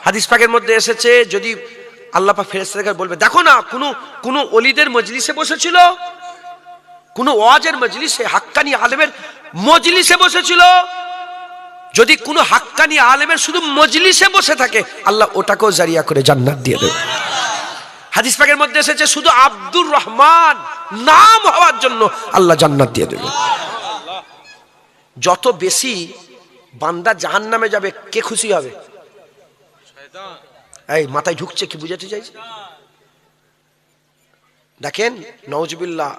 হাদিস পাকের মধ্যে এসেছে, যদি আল্লাহ পাক ফেরেশতাদেরকে বলবে, দেখো না কোন ওলিদের মজলিসে বসেছিল, কোন ওয়াজের মজলিসে, হাক্কানি আলেমের মজলিসে বসেছিল, যদি কোন হাক্কানি আলেমের শুধু মজলিসে বসে থাকে, আল্লাহ ওটাকেও জারিয়া করে জান্নাত দিয়ে দেবে। হাদিস পাকের মধ্যে এসেছে, শুধু আব্দুর রহমান নাম হওয়ার জন্য আল্লাহ জান্নাত দিয়ে দেবে। যত বেশি বান্দা জাহান্নামে যাবে, কে খুশি হবে? এই মাথায় ঢুকছে কি বুঝাতে চাইছে? দেখেন, নওজুবিল্লাহ,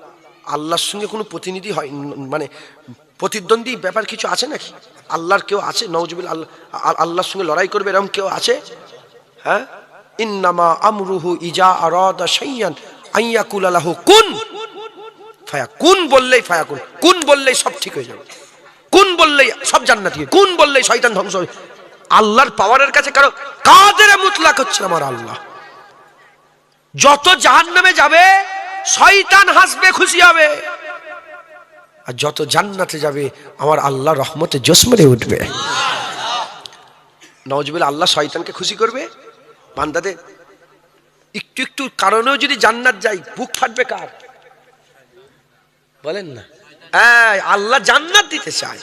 আল্লাহর সঙ্গে কোনো প্রতিনিধি হয়, মানে প্রতিদ্বন্দ্বী ব্যাপার কিছু আছে নাকি? আল্লাহর কেউ আছে নওজুবিল্লাহ আল্লাহর সঙ্গে লড়াই করবে এরকম কেউ আছে? হ্যাঁ, ইন্নামা আমরুহু ইজা আরাদা শাইয়ান আইয়াকুলা লাহু কুন ফায়াকুন, বললেই ফায়াকুন, কুন বললেই সব ঠিক হয়ে যাবে, কুন বললেই সব জান্নাতি, কুন বললেই শয়তান ধ্বংস হবে। আল্লাহর পাওয়ারের কাছে কারো কাদের মুতলাক হচ্ছে আমার আল্লাহ। যত জাহান্নামে যাবে শয়তান হাসবে, খুশি হবে, আর যত জান্নাতে যাবে আমার আল্লাহ রহমতে জোশ মেরে উঠবে। নওজুবিল্লাহ, আল্লাহ শয়তানকে খুশি করবে, বান্দাদের একটু একটু কারণেও যদি জান্নাত যায়, বুক ফাটবে কার? বলেন না। আল্লাহ জান্নাত দিতে চায়,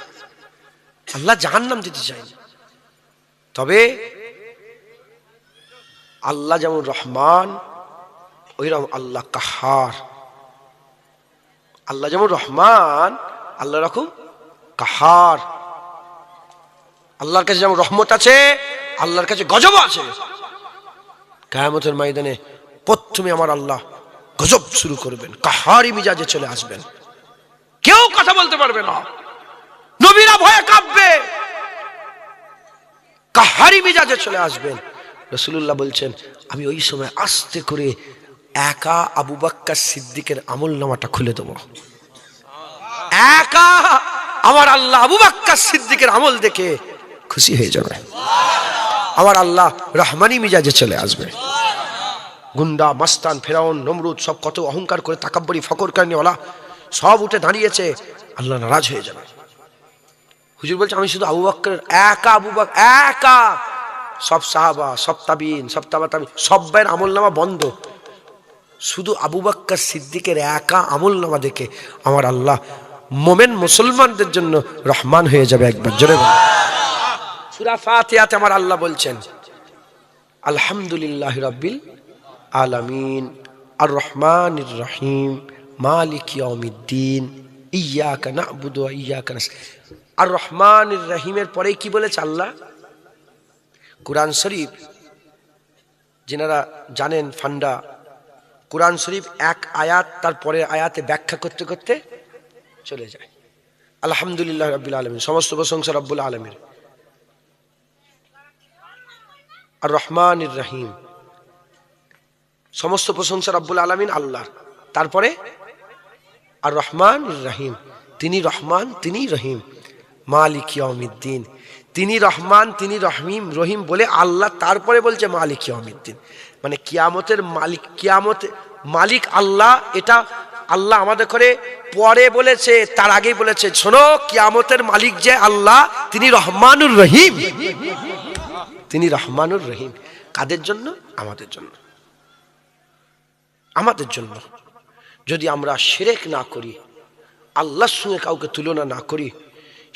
আল্লাহ জাহান্নাম দিতে চায় না। তবে আল্লাহ যেমন রহমান, ওইরকম আল্লাহ কাহার। আল্লাহ যেমন রহমান, আল্লাহ রকম কাহার। আল্লাহর কাছে যেমন রহমত আছে, আল্লাহর কাছে গজব আছে। কিয়ামতের ময়দানে প্রথমে আমার আল্লাহ গজব শুরু করবেন, কাহারি মিজাজে চলে আসবেন, কেউ কথা বলতে পারবে না, নবীরা ভয়ে কাঁপবে, কাহারি মিজাজে চলে আসবেন। রাসূলুল্লাহ বলছেন, আমি ওই সময় আস্তে করে একা আবু বকর সিদ্দিকের আমলনামাটা খুলে দেব। একা আমার আল্লাহ আবু বকর সিদ্দিকের আমল দেখে খুশি হয়ে যাবে, আমার আল্লাহ রহমানি মিজাজে চলে আসবে। গুন্ডা, মাস্তান, ফেরাউন, নমরুদ সব কত অহংকার করে তাকাব্বরি ফকর কারণেওয়ালা সব উঠে দাঁড়িয়েছে, আল্লাহ নারাজ হয়ে যাবে। হুজুর বলছে, আমি শুধু আবু বকরের একা, আবু বকর একা, সব সাহাবা, সব তাবিন, সব তাবা তাবিন, সব্বাইয়ের আমলনামা বন্ধ, শুধু আবু বকর সিদ্দিকের একা আমলনামা দেখে আমার আল্লাহ মোমেন মুসলমানদের জন্য রহমান হয়ে যাবে। একবার জোরে বল। সূরা ফাতিহাতে আমার আল্লাহ বলছেন, আলহামদুলিল্লাহি রাব্বিল আলামিন আর রহমানির রহিম মালিক ইয়াউমিদ্দিন ইয়্যাকা না'বুদু ওয়া ইয়্যাকা নাস্তাইন। আর রহমানির রহিমের পরে কি বলেছে আল্লাহ? কুরআন শরীফ যারা জানেন ফান্ডা, কুরআন শরীফ এক আয়াত তার পরের আয়াতে ব্যাখ্যা করতে করতে চলে যায়। আলহামদুলিল্লাহ রাব্বিল আলামিন, সমস্ত প্রশংসা রব্বুল আলামিন। আর রহমানির রহিম, সমস্ত প্রশংসা রব্বুল আলামিন আল্লাহর। তারপরে আর রহমানির রহিম, তিনি রহমান, তিনি রহিম। মালিক ইয়াউমিদ্দিন, তিনি রহমান, তিনি রহিম বলে আল্লাহ তারপরে বলছে মালিক ইয়াউমিদ্দিন, মানে কিয়ামতের মালিক, কিয়ামত মালিক আল্লাহ। এটা আল্লাহ আমাদের করে পরে বলেছে, তার আগেই বলেছে, শোনো কিয়ামতের মালিক যে আল্লাহ, তিনি রহমানুর রহিম, তিনি রহমানুর রহিম। কাদের জন্য? আমাদের জন্য, আমাদের জন্য। যদি আমরা শিরক না করি, আল্লাহর সঙ্গে কাউকে তুলনা না করি,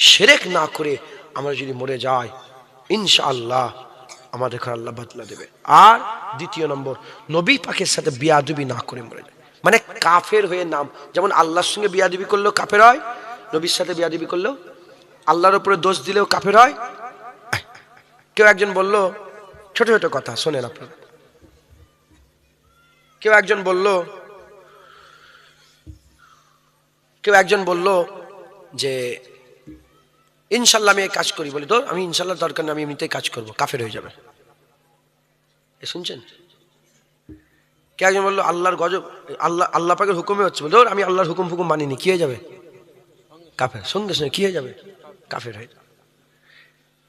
শিরক না করে আমরা যদি মরে যাই, ইনশাআল্লাহ আমাদের আল্লাহ বদলা দেবে। আর দ্বিতীয় নম্বর, নবী পাকের সাথে বিয়াদবি না করে মরে যায়, মানে কাফের হয়ে নাম, যেমন আল্লাহর সঙ্গে বিয়াদবি করলেও কাফের হয়, নবীর সাথে বিয়াদবি করলেও, আল্লাহর উপরে দোষ দিলেও কাফের হয়। কেউ একজন বলল, ছোট ছোট কথা শোনেন আপনারা, কেউ একজন বলল যে ইনশাল্লাহ আমি এই কাজ করি, বলি তো আমি ইনশাল্লাহ দরকার না, আমি এমনিতেই কাজ করবো, কাফের হয়ে যাবে। শুনছেন? কে একজন বললো আল্লাহর গজব, আল্লাহ পাকের হুকুমে হচ্ছে, বলি আমি আল্লাহর হুকুম মানিনি, কি হয়ে যাবে? কাফের। সঙ্গে সঙ্গে কি হয়ে যাবে? কাফের হয়ে যাবে।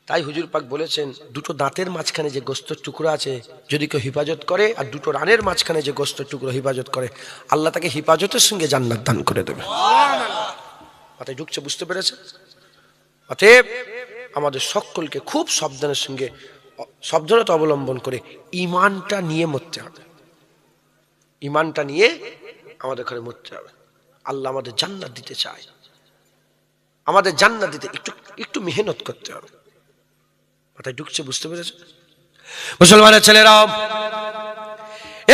তাই হুজুর পাক বলেছেন, দুটো দাঁতের মাঝখানে যে গোস্তের টুকরো আছে যদি কেউ হিফাজত করে, আর দুটো রানের মাঝখানে যে গোস্তের টুকরো হিফাজত করে, আল্লাহ তাকে হিফাজতের সঙ্গে জান্নাত দান করে দেবে। মাথায় ঢুকছে? বুঝতে পেরেছে? অতএব আমাদের সকলকে খুব সাবধানের সঙ্গে সাবধানতা অবলম্বন করে ঈমানটা নিয়ে মরতে হবে। ঈমানটা নিয়ে আমাদের ঘরে মরতে হবে। আল্লাহ আমাদের জান্নাত দিতে চায়, আমাদের জান্নাত দিতে একটু একটু মেহনত করতে হবে। মাথায় ঢুকছে? বুঝতে পেরেছে মুসলমানের ছেলেরা?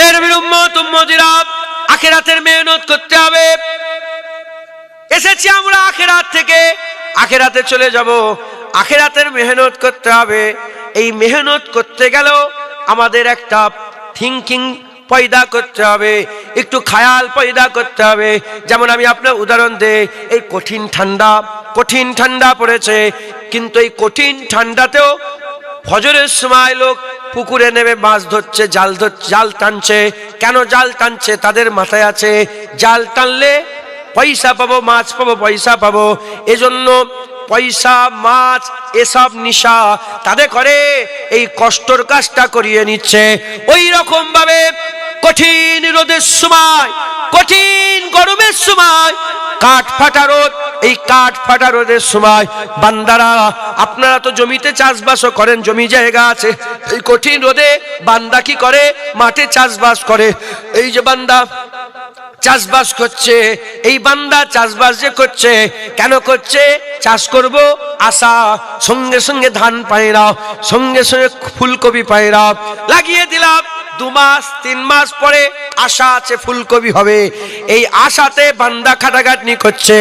এর উম্মতিরা, আখিরাতের মেহনত করতে হবে। এসেছি আমরা আখিরাত থেকে, আখিরাতে চলে যাব, আখিরাতের মেহনত করতে হবে। এই মেহনত করতে গেলেও আমাদের একটা থিঙ্কিং পয়দা করতে হবে, একটু খায়াল পয়দা করতে হবে। যেমন আমি আপনার উদাহরণ দেই, এই কঠিন ঠান্ডা পড়েছে, কিন্তু এই কঠিন ঠান্ডাতেও ফজরের সময় লোক পুকুরে নেমে মাছ ধরছে, জাল টানছে। কেন জাল টানছে? তাদের মাথায় আছে জাল টানলে পয়সা পাবো, মাছ পাবো, পয়সা পাবো। এজন্য পয়সা, মাছ এসব নিশা তাদের করে এই কষ্টর কাজটা করিয়ে নিচ্ছে। ওই রকম ভাবে কঠিন রোদের সময়, কঠিন গরমের সময়, কাঠ ফাটা রোদ, এই কাঠ ফাটা রোদের সময় বান্দারা, আপনারা তো জমিতে চাষবাসও করেন, জমি জায়গা আছে। এই কঠিন রোদে বান্দা কি করে? মাঠে চাষবাস করে। এই যে বান্দা চাষবাস করছে, এই বান্দা চাষবাস যে করছে, কেন করছে? চাষ করব আশা, সঙ্গে সঙ্গে ধান পায়রা, সঙ্গে সঙ্গে ফুলকপি পায়রা লাগিয়ে দিলাম। 2 মাস 3 মাস পরে আশা আছে ফুলকপি হবে, এই আশাতে বান্দা খাটাখাটনি করছে।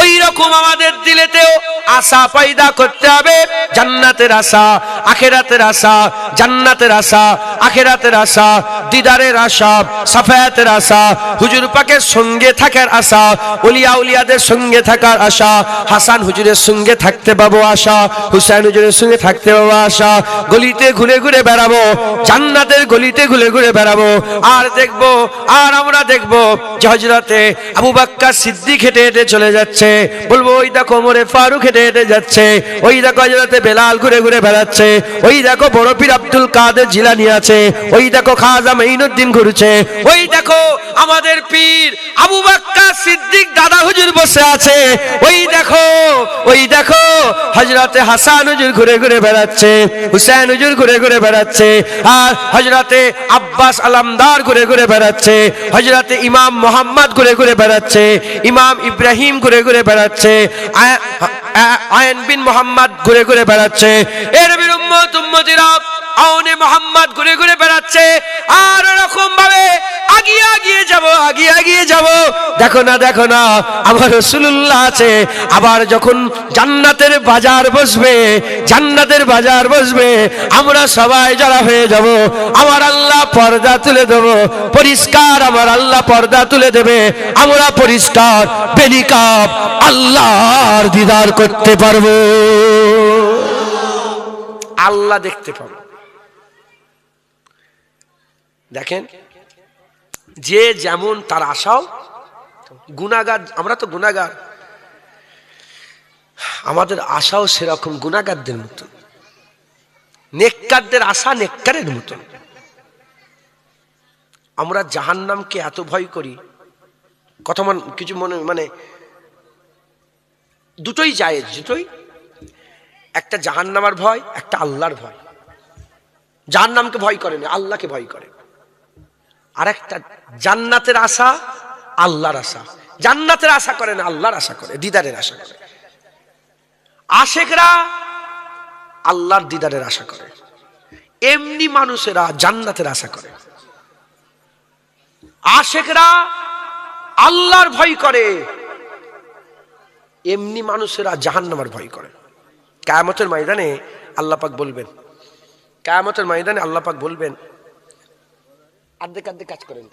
ওই রকম আমাদের দিলেতেও আশা পয়দা করতে হবে, জান্নাতের আশা, আখিরাতের আশা, জান্নাতের আশা, আখিরাতের আশা, দিদারের আশা, সাফায়াতের আশা, হুজুর পাকের সঙ্গে থাকার আশা, ওলিয়া উলিয়াদের সঙ্গে থাকার আশা, হাসান হুজুরের সঙ্গে থাকতে পাবো আশা, হুসাইন হুজুরের সঙ্গে থাকতে পাবো আশা। গলিতে ঘুরে ঘুরে বেড়াবো, জান্নাতের গলিতে ঘুরে ঘুরে বেড়াবো। আর দেখবো, আর আমরা দেখবো যে হযরতে আবু বকর সিদ্দিক হেঁটে হেঁটে চলে যাচ্ছে, বলবো ওই দেখো ওমরে ফারুক হেঁটে হেঁটে যাচ্ছে, ওই দেখো হযরতে বেলাল ঘুরে ঘুরে বেড়াচ্ছে, ওই দেখো বড় পীর আব্দুল কাদের জিলানী আছে, ওই দেখো খাজা মাইনুদ্দিন ঘুরছে, ওই দেখো আমাদের পীর আবু বকর সিদ্দিক দাদা হুজুর বসে আছে, ওই দেখো হযরতে হাসান হুজুর ঘুরে ঘুরে বেড়াচ্ছে, হুসাইন হুজুর ঘুরে ঘুরে বেড়াচ্ছে, আর হযরতে আব্বাস আলমদার ঘুরে ঘুরে বেড়াচ্ছে, হযরতে ইমাম মোহাম্মদ ঘুরে ঘুরে বেড়াচ্ছে, ইমাম ইব্রাহিম ঘুরে ঘুরে বেড়াচ্ছে, আয়ন বিন মোহাম্মদ ঘুরে ঘুরে বেড়াচ্ছে। এর নবীর উম্মতিরা আওনে মোহাম্মদ ঘুরে ঘুরে বেড়াচ্ছে। আর এরকম ভাবে আগিয়ে যাব। দেখো না আমার রাসূলুল্লাহ আছে। আবার যখন জান্নাতের বাজার বসবে, আমরা সবাই জড়ো হয়ে যাব। আমার আল্লাহ পর্দা তুলে দেব, পরিষ্কার আমার আল্লাহ পর্দা তুলে দেবে, আমরা পরিষ্কার বেনিকাব আল্লাহর দিদার করতে পারবো, আল্লাহ দেখতে পাবো। দেখেন, যে যেমন তার আশাও। গুনাহগার, আমরা তো গুনাহগার, আমাদের আশাও সেরকম গুনাহগারদের মতো। নেককারদের আশা নেককারের মতো। আমরা জাহান্নামকে এত ভয় করি, কথা কিছু মানে দুটোই জায়েজ, দুটোই। একটা জাহান্নামের ভয়, একটা আল্লাহর ভয়। জাহান্নামকে ভয় করে না, আল্লাহকে ভয় করে। আর একটা জান্নাতের আশা, আল্লাহর আশা। জান্নাতের আশা করে না, আল্লাহর আশা করে, দিদারের আশা করে। আশেকরা আল্লাহর দিদারের আশা করে, এমনি মানুষেরা জান্নাতের আশা করে। আশেকরা আল্লাহর ভয় করে, এমনি মানুষেরা জাহান্নামের ভয় করে। কিয়ামতের ময়দানে আল্লাহ পাক বলবেন, কিয়ামতের ময়দানে আল্লাহ পাক বলবেন, আর্ধেক কাজ করেন,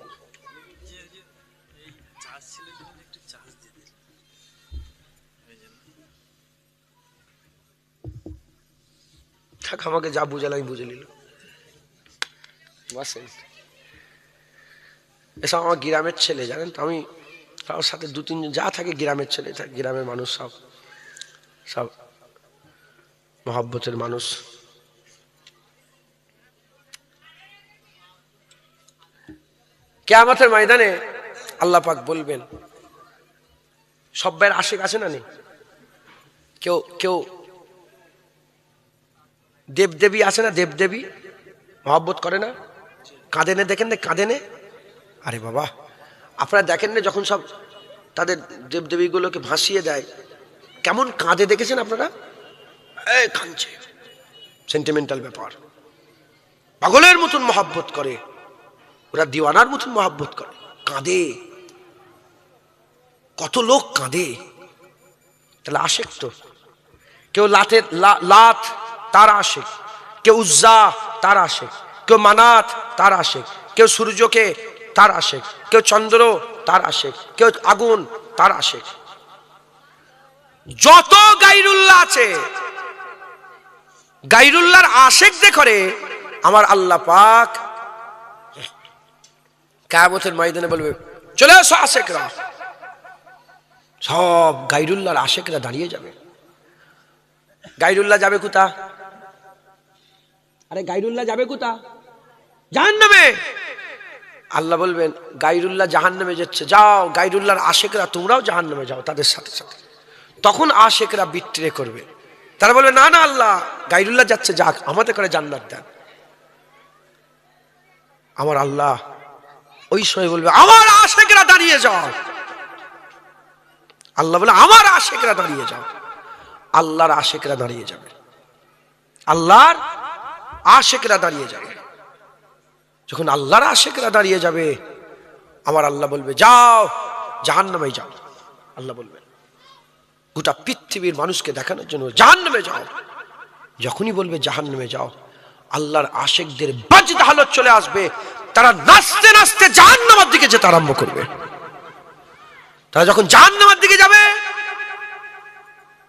আমাকে যা বুঝাল আমি বুঝে নিল। এসব আমার গ্রামের ছেলে, জানেন তো, আমি তার সাথে 2-3 জন যা থাকে গ্রামের ছেলে থাকে, গ্রামের মানুষ সব মহব্বতের মানুষ। কিয়ামতের ময়দানে আল্লাহ পাক বলবেন, সব্বার আশিক আছে না নেই? কেউ দেবদেবী আছে না, দেবদেবী মহব্বত করে না, কাঁদে না, দেখেন না কাঁদে না? আরে বাবা, আপনারা দেখেন না যখন সব তাদের দেবদেবীগুলোকে ভাসিয়ে দেয় কেমন কাঁদে, দেখেছেন আপনারা? এই কাঁদছে, সেন্টিমেন্টাল ব্যাপার, পাগলের মতন মহব্বত করে, ওরা দিওয়ানার মতন মহব্বত করে, কাঁদে, কত লোক কাঁদে। তাহলে আশেক তো, কেউ লাত তার আশেক, কেউ উজ্জা তার আশেক, কেউ মানাত তার আশেক, কেউ সূর্যকে তার আশেক, কেউ চন্দ্র তার আশেক, কেউ আগুন তার আশেক। যত গায়রুল্লাহ আছে, গায়রুল্লাহর আশেক করে আমার আল্লাহ পাক কিয়ামতের ময়দানে বলবে, চলে এসো আশেকরা। সব গায়রুল্লাহর আশেকরা দাঁড়িয়ে যাবে। গায়রুল্লাহ যাবে কোথা? আরে গায়রুল্লাহ যাবে কোথা? জাহান্নামে। আল্লাহ বলবেন, গায়রুল্লাহ জাহান্নামে যাচ্ছে, যাও গায়রুল্লাহর আশেকরা তোমরাও জাহান্নামে যাও তাদের সাথে সাথে। তখন আশেকরা বিট্রে করবে, তারা বলবে, না না আল্লাহ, গায়রুল্লাহ যাচ্ছে, যাক, আমাদের করে জান্নাত দেন। আমার আল্লাহ ওই সময় বলবে, আমার আশেকরা দাঁড়িয়ে যাও। আল্লাহ বলে, আমার আশেকরা দাঁড়িয়ে যাও। আল্লাহর আশেকরা দাঁড়িয়ে যাবে, আল্লাহর আশেকরা দাঁড়িয়ে যাবে। যখন আল্লাহর আশেকরা দাঁড়িয়ে যাবে, আমার আল্লাহ বলবে, যাও জাহান্নামে যাও। আল্লাহ বলবেন, গোটা পৃথিবীর মানুষকে দেখানোর জন্য জাহান্নামে যাও। যখনই বলবে জাহান্নামে যাও, আল্লাহর আশেকদের বাজদা হালত চলে আসবে, তারা নাচতে নাচতে জাহান্নামের দিকে যেতে আরম্ভ করবে। তারা যখন জাহান্নামের দিকে যাবে,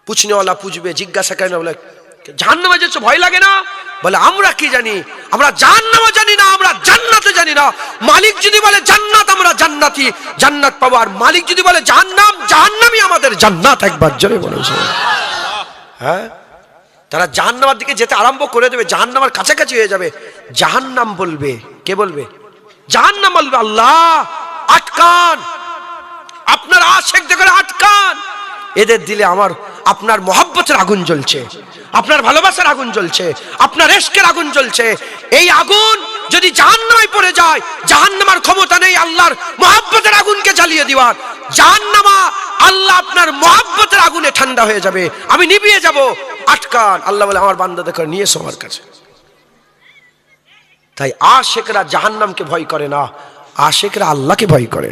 পুছনেওয়ালা পুছবে, জিজ্ঞাসা করে না, বলে জাহান্নামে যেতে ভয় লাগে না? বলে, আমরা কি জানি, আমরা জাহান্নামে জানি না, আমরা জান্নাতে জানি না। মালিক যদি বলে জান্নাত, আমরা জান্নাতি, জান্নাত পাবো। আর মালিক যদি বলে জাহান্নাম, জাহান্নামই আমাদের জান্নাত। একবার জোরে বলুন। হ্যাঁ, তারা জাহান্নামের দিকে যেতে আরম্ভ করে দেবে, জাহান্নামের কাছাকাছি হয়ে যাবে। জাহান্নাম বলবে, কে বলবে? জাহান্নাম বলবে, আল্লাহ আটকান, আপনার আশেকদের করে আটকান। এদের দিলে আমার আপনার মহব্বতের আগুন জ্বলছে, আপনার ভালোবাসার আগুন জ্বলছে, আপনার ইশকের আগুন জ্বলছে। এই আগুন যদি জাহান্নামে পড়ে যায়, জাহান্নামের ক্ষমতা নেই আল্লাহর মহব্বতের আগুনকে জ্বালিয়ে দেওয়ার। জাহান্নামা আল্লাহ আপনার মহব্বতের আগুনে ঠান্ডা হয়ে যাবে, আমি নিভিয়ে যাব। আটকান। আল্লাহ বলে, আমার বান্দাদের করে নিয়ে এসো আমার কাছে। তাই আশেকরা জাহান্নামকে ভয় করে না, আশেকরা আল্লাহকে ভয় করে।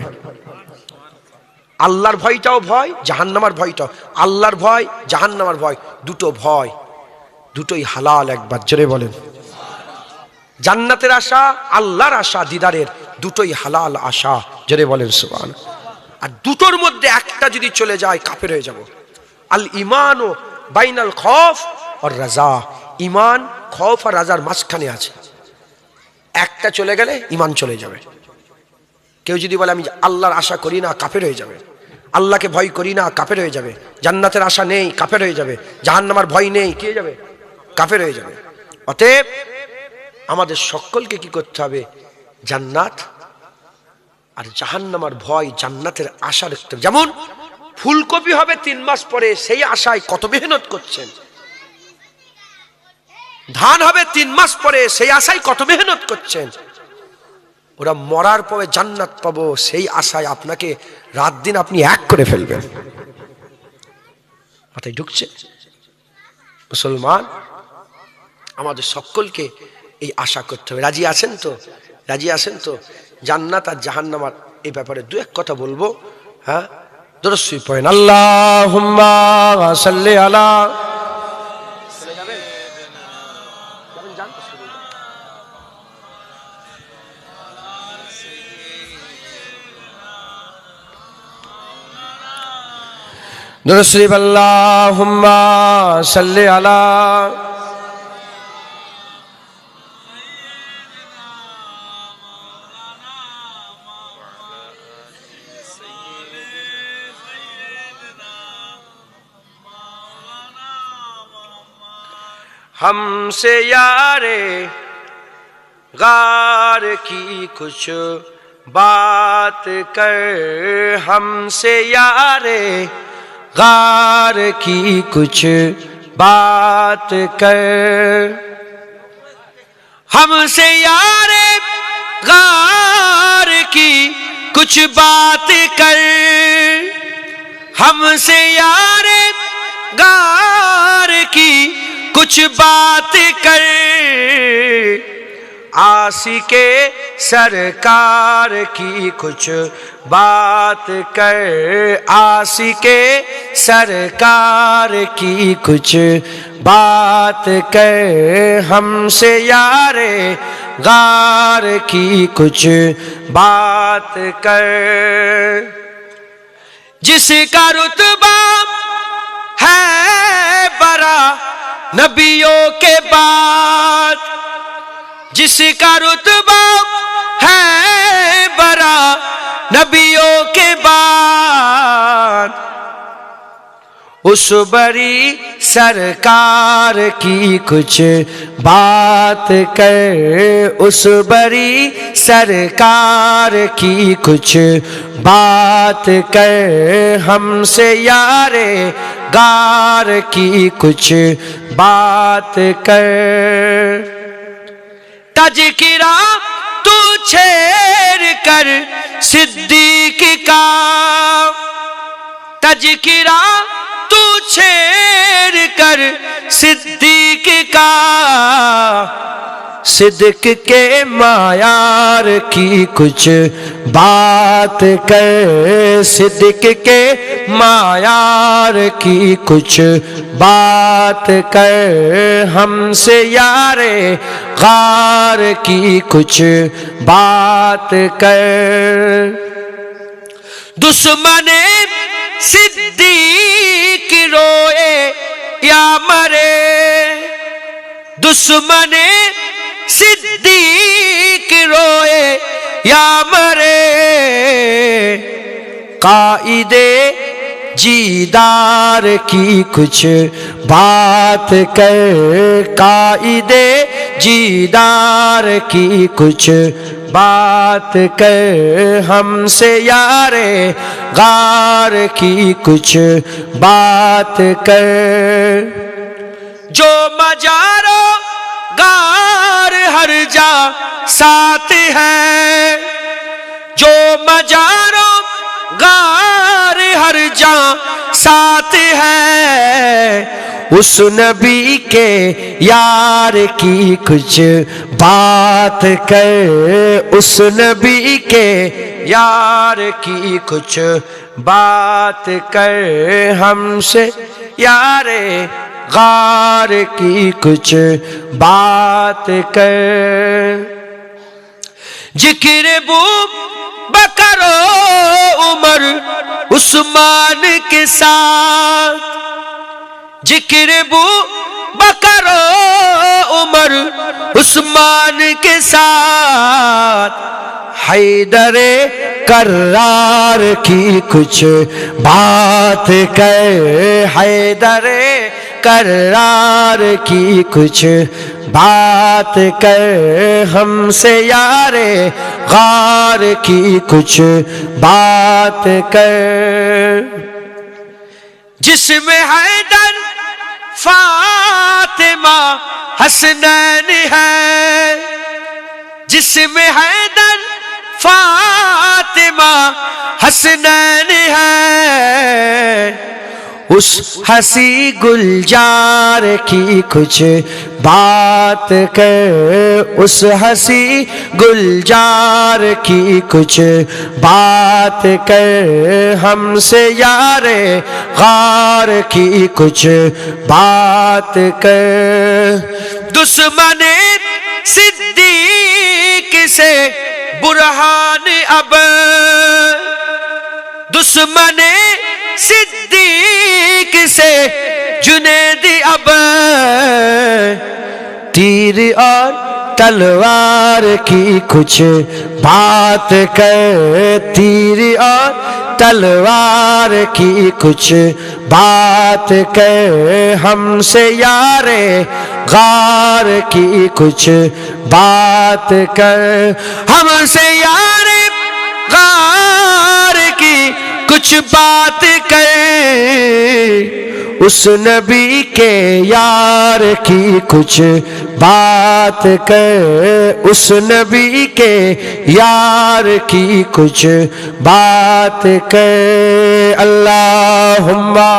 আল্লাহর ভয়টাও ভয়, জাহান্নামের ভয়টাও। আল্লাহর ভয়, জাহান্নামের ভয়, দুটো ভয়, দুটোই হালাল। একবার জোরে বলেন। জান্নাতের আশা, আল্লাহর আশা দিদারের, দুটোই হালাল আশা। জোরে বলেন সুবহানাল্লাহ। আর দুটোর মধ্যে একটা যদি চলে যায়, কাফের হয়ে যাব। আল ঈমান বাইনাল খৌফ আর রাজা। ঈমান খৌফ আর রাজার মাঝখানে আছে। একটা চলে গেলে ঈমান চলে যাবে। কেউ যদি বলে আমি আল্লাহর আশা করি না, কাফের হয়ে যাবে। আল্লাহকে ভয় করি না, কাফের হয়ে যাবে। জান্নাতের আশা নেই, কাফের হয়ে যাবে। জাহান্নামের ভয় নেই, কি হয়ে যাবে? কাফের হয়ে যাবে। অতএব আমাদের সকলকে কি করতে হবে? জান্নাত আর জাহান্নামের ভয়, জান্নাতের আশা রাখতে হবে। যেমন ফুলকপি হবে 3 মাস পরে, সেই আশায় কত মেহনত করছেন। ধান হবে 3 মাস পরে, সেই আশায় কত মেহনত করছেন। ওরা মরার পরে জান্নাত পাবো, সেই আশায় আপনাকে রাত দিন আপনি এক করে ফেলবেন। মাথায় ঢুকছে? মুসলমান, আমাদের সকলকে এই আশা করতে হবে। রাজি আছেন তো? রাজি আছেন তো? জান্নাত আর জাহান্নামের এই ব্যাপারে দু এক কথা বলবো। হ্যাঁ, দরুদ শরীফ পড়েন। আল্লাহুম্মা সাল্লি আলা। দরুদ শরীফ আল্লাহুম্মা সাল্লি আলা। हमसे यारे गार की कुछ बात कर, हमसे यारे गार की कुछ बात कर। हमसे यारे गार की कुछ बात कर, हमसे यारे गार की कुछ बात कर, आशिके सरकार की कुछ बात कर, आशिके सरकार की कुछ बात कर, हमसे यारे गार की कुछ बात कर। जिसका रुतबा है बड़ा नबियों के बाद, जिसका रुतबा है बड़ा नबियों के बाद, उस बड़ी सरकार की कुछ बात कर, उस बड़ी सरकार की कुछ बात कर, हमसे यारे गार की कुछ बात कर। तज़किरा तू छेड़ कर सिद्दीक का, तज़किरा तू छेड़ कर सिद्दीक का, सिद्दीक के मायार की कुछ बात कर, सिद्दीक के मायार की कुछ बात कर, हमसे यारे गार की कुछ बात कर। दुश्मने सिद्दीक रोए या मरे, दुश्मने सिद्दीक रोए या मरे, कायदे जीदार की कुछ बात कर, कायदे जीदार की कुछ बात कर, हमसे यारे गार की कुछ बात कर। जो मजारो गार हर जा साथ है, जो मजारो गार हर जा साथ है, उस नबी के यार की कुछ बात कर, उस नबी के यार की कुछ बात कर, हमसे यारे गार की कुछ बात कर। जिक्र बू बकर उमर उस्मान के साथ, जिक्र बू बकर उमर उस्मान के साथ, हैदरे कर्रार की कुछ बात कर, हैदरे कर्रार की कुछ बात कर, हमसे यारे गार की कुछ बात कर। जिसमें हैदर फातिमा हसनैन है, जिसमें हैदर फातिमा हसनैन है, उस हसी गुलजार की कुछ बात कर, उस हसी गुलजार की कुछ बात कर, हमसे यारे गार की कुछ बात कर। दुश्मने सिद्दीक से बुरहान अब, दुश्मने सिद्दीक से जुनैद अब, तीर और तलवार की कुछ बात कर, तीर और तलवार की कुछ बात कर, हमसे यारे गार की कुछ बात कर, हमसे यारे गार की कुछ बात कर उस नबी के यार की, कुछ बात कर उस नबी के यार की, कुछ बात कर। अल्लाहुम्मा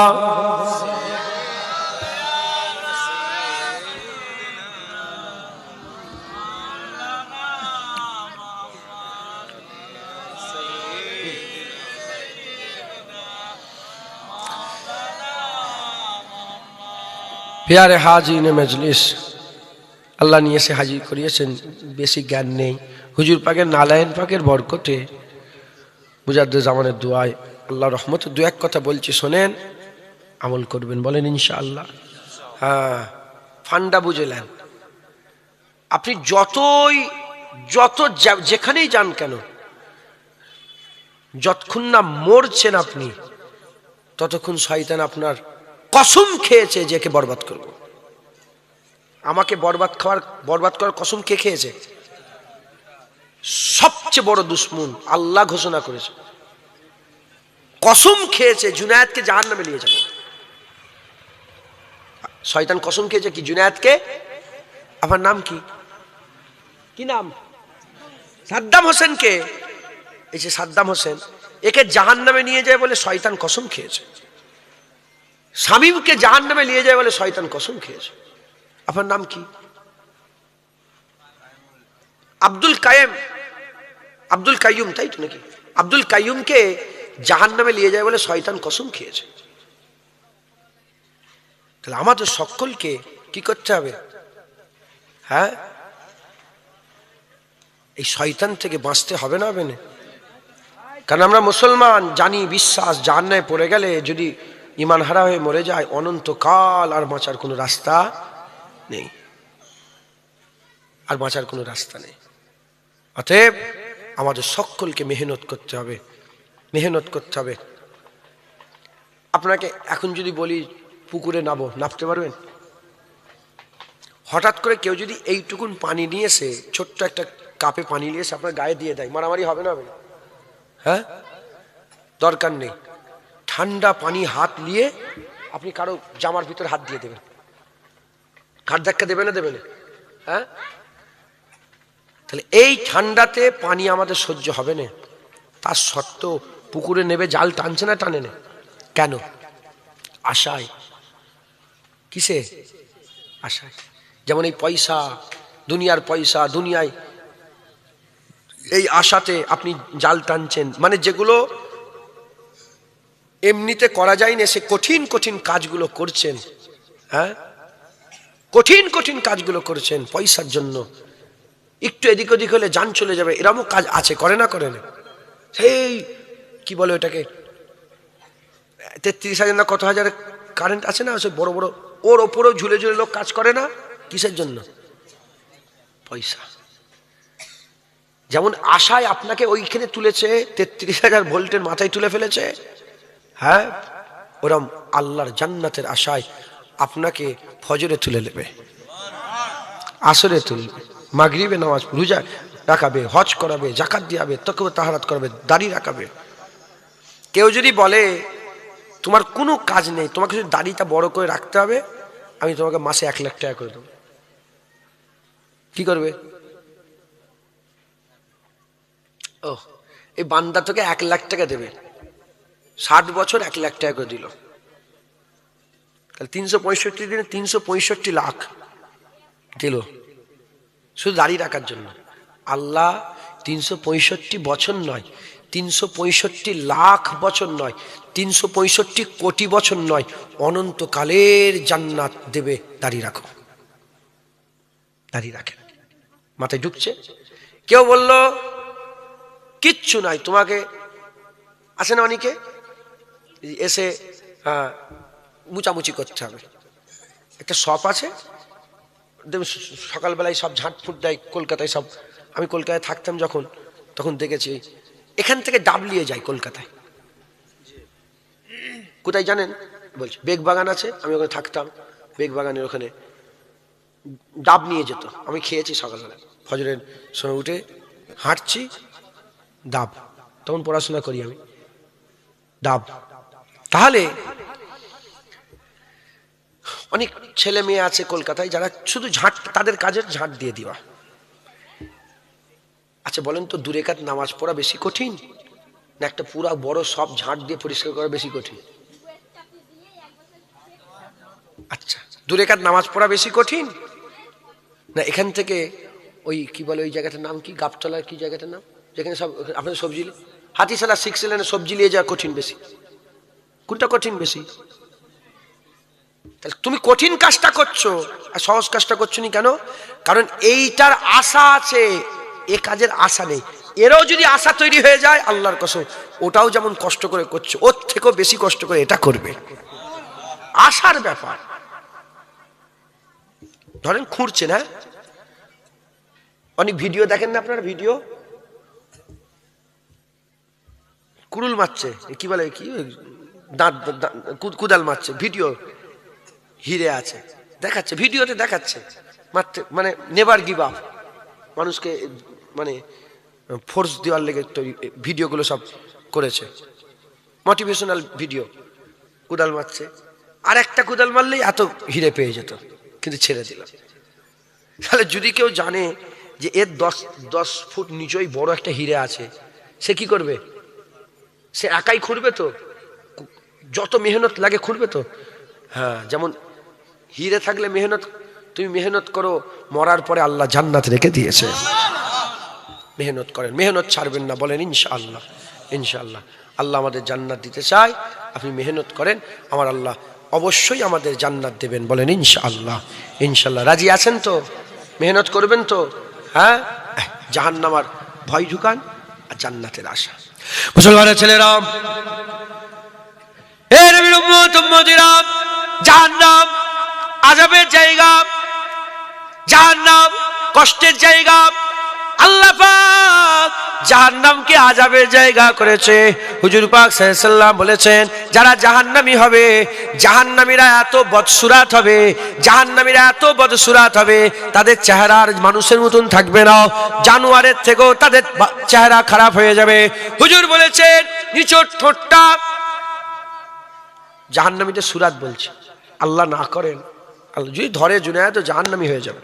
प्यारे हाजिर मजलिस, আল্লাহ নিয়ে এসে হাজির করিয়েছেন, বেশি জ্ঞান নেই। হুজুর পাকের নালায়েন পাকের বরকতে, মুজাদ্দিদ জামানের দোয়ায়, আল্লাহ রহমতে দু এক কথা বলছি, শোনেন, আমল করবেন, বলেন ইনশাআল্লাহ। হ্যাঁ, ফান্ডা বুঝলেন। আপনি যত যেখানেই যান কেন, যতক্ষণ না মরছেন আপনি, ততক্ষণ শয়তান আপনার কসম খেয়েছে যে একে বরবাদ করব। আমাকে বরবাদ করার কসম কে খেয়েছে? সবচেয়ে বড় দুশ্মন আল্লাহ ঘোষণা করেছে, কসম খেয়েছে জুনায়েদকে জাহান্নামে নিয়ে যাবে। শয়তান কসম খেয়েছে কি? জুনায়েদকে। আমার নাম কি? কি নাম? সাদ্দাম হোসেনকে। এই যে সাদ্দাম হোসেন, একে জাহান্নামে নিয়ে যায় বলে শয়তান কসম খেয়েছে। শামীমকে জাহান্নামে নিয়ে যায় বলে শয়তান কসম খেয়েছে। আপনার নাম কি? আব্দুল কাইয়ুম, তাই তো নাকি? আব্দুল কাইয়ুমকে জাহান্নামে নিয়ে যায় বলে শয়তান কসম খেয়েছে। তাহলে আমাদের সকলকে কি করতে হবে? হ্যাঁ, এই শয়তান থেকে বাঁচতে হবে না? হবে না? কারণ আমরা মুসলমান, জানি বিশ্বাস, জাহান্নামে পড়ে গেলে যদি ইমান হারা হয়ে মরে যায়, অনন্তকাল আর বাঁচার কোনো রাস্তা নেই, আর বাঁচার কোনো রাস্তা নেই। অতএব আমাদের সকলকে মেহনত করতে হবে, মেহনত করতে হবে। আপনাকে এখন যদি বলি পুকুরে নামতে পারবেন? হঠাৎ করে কেউ যদি এইটুকুন পানি নিয়ে এসে, ছোট্ট একটা কাপে পানি নিয়ে এসে আপনার গায়ে দিয়ে দেয়, মারামারি হবে না? হবে না? হ্যাঁ, দরকার নেই। ঠান্ডা পানি হাত নিয়ে আপনি কারো জামার ভিতরে হাত দিয়ে দেবেন, ঘাট ধাক্কা দেবে না? দেবে না? হ্যাঁ, তাহলে এই ঠান্ডাতে পানি আমাদের সহ্য হবে না, তার সত্ত্বেও পুকুরে নেবে জাল টানছে না? টানে না কেন? আশায়। কিসে? আশায়। যেমন এই পয়সা, দুনিয়ার পয়সা, দুনিয়ায় এই আশাতে আপনি জাল টানছেন, মানে যেগুলো এমনিতে করা যায় না, সে কঠিন কঠিন কাজগুলো করছেন। হ্যাঁ, কঠিন কঠিন কাজগুলো করছেন পয়সার জন্য। একটু এদিক ওদিক হলে জান চলে যাবে, এরকম কাজ আছে, করে না? করে না? সেই কি বলে ওটাকে, 33,000 না কত হাজার কারেন্ট আছে না, সে বড় বড়, ওর ওপরেও ঝুলে ঝুলে লোক কাজ করে না? কিসের জন্য? পয়সা। যেমন আশায় আপনাকে ওইখানে তুলেছে, 33,000 ভোল্টের মাথায় তুলে ফেলেছে। হ্যাঁ, ওরম আল্লাহর জান্নাতের আশায় আপনাকে ফজরে তুলে নেবে, আসরে তুলবে, মাগরিবে নামাজ রোজা রাখাবে, হজ করাবে, জাকাত দিয়াবে, তকওয়া তাহারাত করাবে, দাড়ি রাখাবে। কেউ যদি বলে তোমার কোনো কাজ নেই, তোমাকে শুধু দাড়িটা বড় করে রাখতে হবে, আমি তোমাকে মাসে 1 লাখ টাকা করে দেবো, কি করবে? ও, এই বান্দা তোকে 1 লাখ টাকা দেবে, 60 বছর 1 লাখ টাকা করে দিল, তাহলে 365 দিনে 365 লাখ দিল শুধু দাড়ি রাখার জন্য। আল্লাহ 365 বছর নয়, 365 লাখ বছর নয়, 365 কোটি বছর নয়, অনন্তকালের জান্নাত দেবে। দাড়ি রাখো, দাড়ি রাখেন। মাথায় ঢুকছে? কেউ বলল কিচ্ছু নাই, তোমাকে আসে না অনেকে এসে মুচামুচি করতে হবে। একটা শপ আছে, সকালবেলায় সব ঝাঁটফুট দেয় কলকাতায় সব। আমি কলকাতায় থাকতাম যখন, তখন দেখেছি এখান থেকে ডাব নিয়ে যায় কলকাতায়। কোথায় জানেন? বলছি বেগবাগান আছে, আমি ওখানে থাকতাম, বেগবাগানের ওখানে ডাব নিয়ে যেত। আমি খেয়েছি সকালবেলা, ফজরের সময় উঠে হাঁটছি, ডাব, তখন পড়াশোনা করি আমি, ডাব। তাহলে অনেক ছেলে মেয়ে আছে কলকাতায় যারা শুধু ঝাঁট, তাদের কাজের ঝাঁট দিয়ে দেওয়া। আচ্ছা বলেন তো, 2 রাকাত নামাজ পড়া বেশি কঠিন না একটা পুরা বড় সব ঝাঁট দিয়ে পরিষ্কার করা বেশি কঠিন? আচ্ছা 2 রাকাত নামাজ পড়া বেশি কঠিন না এখান থেকে ওই কি বলে ওই জায়গাটার নাম কি, গাবতলার কি জায়গাটার নাম, যেখানে সব আপনাদের সবজি, হাতিশালা 6 লেনে সবজি নিয়ে যাওয়া কঠিন বেশি? কোনটা কঠিন বেশি? তাহলে তুমি কঠিন কাজটা করছো আর সহজ কাজটা করছো নি কেন? কারণ এইটার আশা আছে, এ কাজের আশা নেই। এরও যদি আশা তৈরি হয়ে যায়, আল্লাহর কসম ওটাও যেমন কষ্ট করে করছো ওর থেকেও বেশি কষ্ট করে এটা করবে। আশার ব্যাপার। ধরেন খুঁড়ছেন, হ্যাঁ, অনেক ভিডিও দেখেন না আপনার, ভিডিও কুড়ুল মারছে, কি বলে, কি দাঁত কুদাল মারছে, ভিডিও হিরে আছে দেখাচ্ছে, ভিডিওতে দেখাচ্ছে মারতে, মানে নেভার গিভ আপ, মানুষকে মানে ফোর্স দেওয়ার লেগে তৈরি ভিডিওগুলো সব করেছে, মোটিভেশনাল ভিডিও। কুদাল মারছে, আর একটা কুদাল মারলেই এত হিরে পেয়ে যেত, কিন্তু ছেড়ে দিলাম। তাহলে যদি কেউ জানে যে এর 10 ফুট নিচেই বড় একটা হিরে আছে, সে কি করবে? সে একাই খুঁড়বে তো, যত মেহনত লাগে খুঁড়বে তো। হ্যাঁ, যেমন হিরে থাকলে মেহনত, তুমি মেহনত করো, মরার পরে আল্লাহ জান্নাত রেখে দিয়েছে। মেহনত করেন, মেহনত ছাড়বেন না, বলেন ইনশাআল্লাহ। ইনশাআল্লাহ আল্লাহ আমাদের জান্নাত দিতে চায়, আপনি মেহনত করেন, আমার আল্লাহ অবশ্যই আমাদের জান্নাত দেবেন, বলেন ইনশাআল্লাহ। ইনশাআল্লাহ রাজি আছেন তো? মেহনত করবেন তো? হ্যাঁ, জাহান্নামের ভয় ঢুকান আর জান্নাতের আশা। মুসলমানের ছেলেরা, এ নবীর উম্মত উম্মতিরা, জাহান্নাম আযাবের জায়গা, জাহান্নাম কষ্টের জায়গা। আল্লাহ পাক জাহান্নামকে আযাবের জায়গা করেছে। হুজুর পাক সাল্লাল্লাহু আলাইহি ওয়াসাল্লাম বলেছেন, যারা জাহান্নামী হবে, জাহান্নামীরা এত বদসুরাত হবে, জাহান্নামীরা এত বদসুরাত হবে, তাদের চেহারা আর মানুষের মতন থাকবে না, জানোয়ারের থেকেও তাদের চেহারা খারাপ হয়ে যাবে। হুজুর বলেছেন, নিচের ঠোঁটটা, জাহান্নামীদের সুরাত বলছে, আল্লাহ না করেন, আল্লাহ যদি ধরে জুনায়েদ তো জাহান্নামী হয়ে যাবে।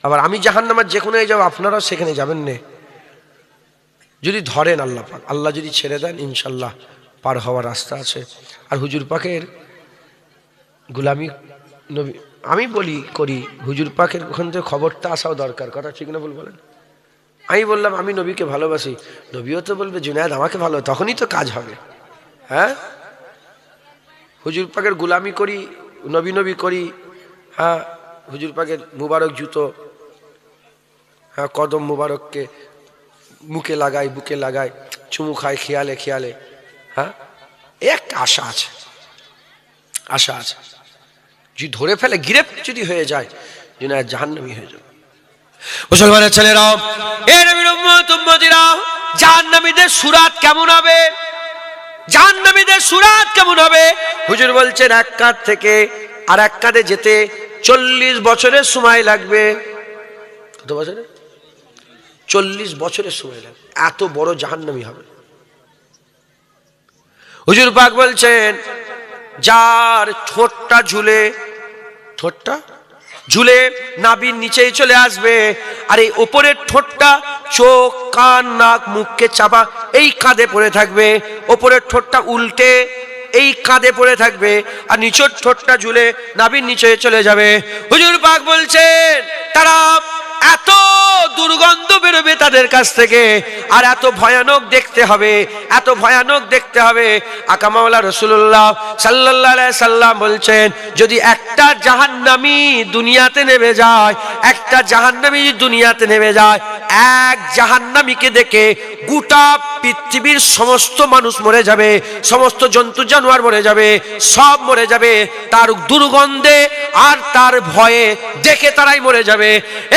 আবার আমি জাহান্নামের যে কোনো যাব, আপনারাও সেখানে যাবেন না যদি ধরেন আল্লাহ পাক। আল্লাহ যদি ছেড়ে দেন, ইনশাল্লাহ পার হওয়ার রাস্তা আছে। আর হুজুর পাকের গোলামি নবী, আমি বলি করি, হুজুর পাকের ওখান থেকে খবরটা আসাও দরকার, কথা ঠিক না? বলেন, আমি বললাম আমি নবীকে ভালোবাসি, নবীও তো বলবে জুনায়েদ আমাকে ভালো, তখনই তো কাজ হবে। হ্যাঁ, হুজুর পাকের গোলামি করি, নবী নবী করি, হ্যাঁ, হুজুর পাকের মুবারক জুতো, হ্যাঁ, কদম মুবারককে মুখে লাগাই, বুকে লাগাই, চুমু খাই খেয়ালে খেয়ালে। হ্যাঁ, একটা আশা আছে, আশা আছে, যদি ধরে ফেলে, গিরেফ যদি হয়ে যায়, জুনায়েদ জাহান্নামী হয়ে যাবে। মুসলমানের ছেলেরা, এ নবীর উম্মত উম্মতিরা, জাহান্নামীদের সুরাত কেমন হবে? জাহান্নামীদের সুরাত কেমন হবে? হুজুর বলছেন, এক কাঁধ থেকে আর এক কাঁধে যেতে 40 বছরের সময় লাগবে। কত বছরে? 40 বছরের সময় লাগবে, এত বড় জাহান্নামী হবে। হুজুর পাক বলছেন, যার ঠোঁটটা ঝুলে, ঠোঁটটা ঝুলে নাভির নিচেই চলে আসবে, আর এই উপরের ঠোঁটটা চোখ কান নাক মুখকে চাপা এই কাঁধে পড়ে থাকবে, উপরের ঠোঁটটা উল্টে এই কাঁধে পড়ে থাকবে, আর নিচের ঠোঁটটা ঝুলে নাভির নিচে চলে যাবে। হুজুর পাক বলছেন, তারা এত দুর্গন্ধ বেরোবে তাদের কাছ থেকে, আর এত ভয়ানক দেখতে হবে, এত ভয়ানক দেখতে হবে। আকা মাওলা রাসূলুল্লাহ সাল্লাল্লাহু আলাইহি সাল্লাম বলছেন, যদি একটা জাহান্নামী দুনিয়াতে নেমে যায়, একটা জাহান্নামী দুনিয়াতে নেমে যায়, এক জাহান্নামীকে দেখে গোটা পৃথিবীর সমস্ত মানুষ মরে যাবে, সমস্ত জন্তু জানোয়ার মরে যাবে, সব মরে যাবে তার দুর্গন্ধে আর তার ভয়ে, দেখে তারাই মরে যাবে।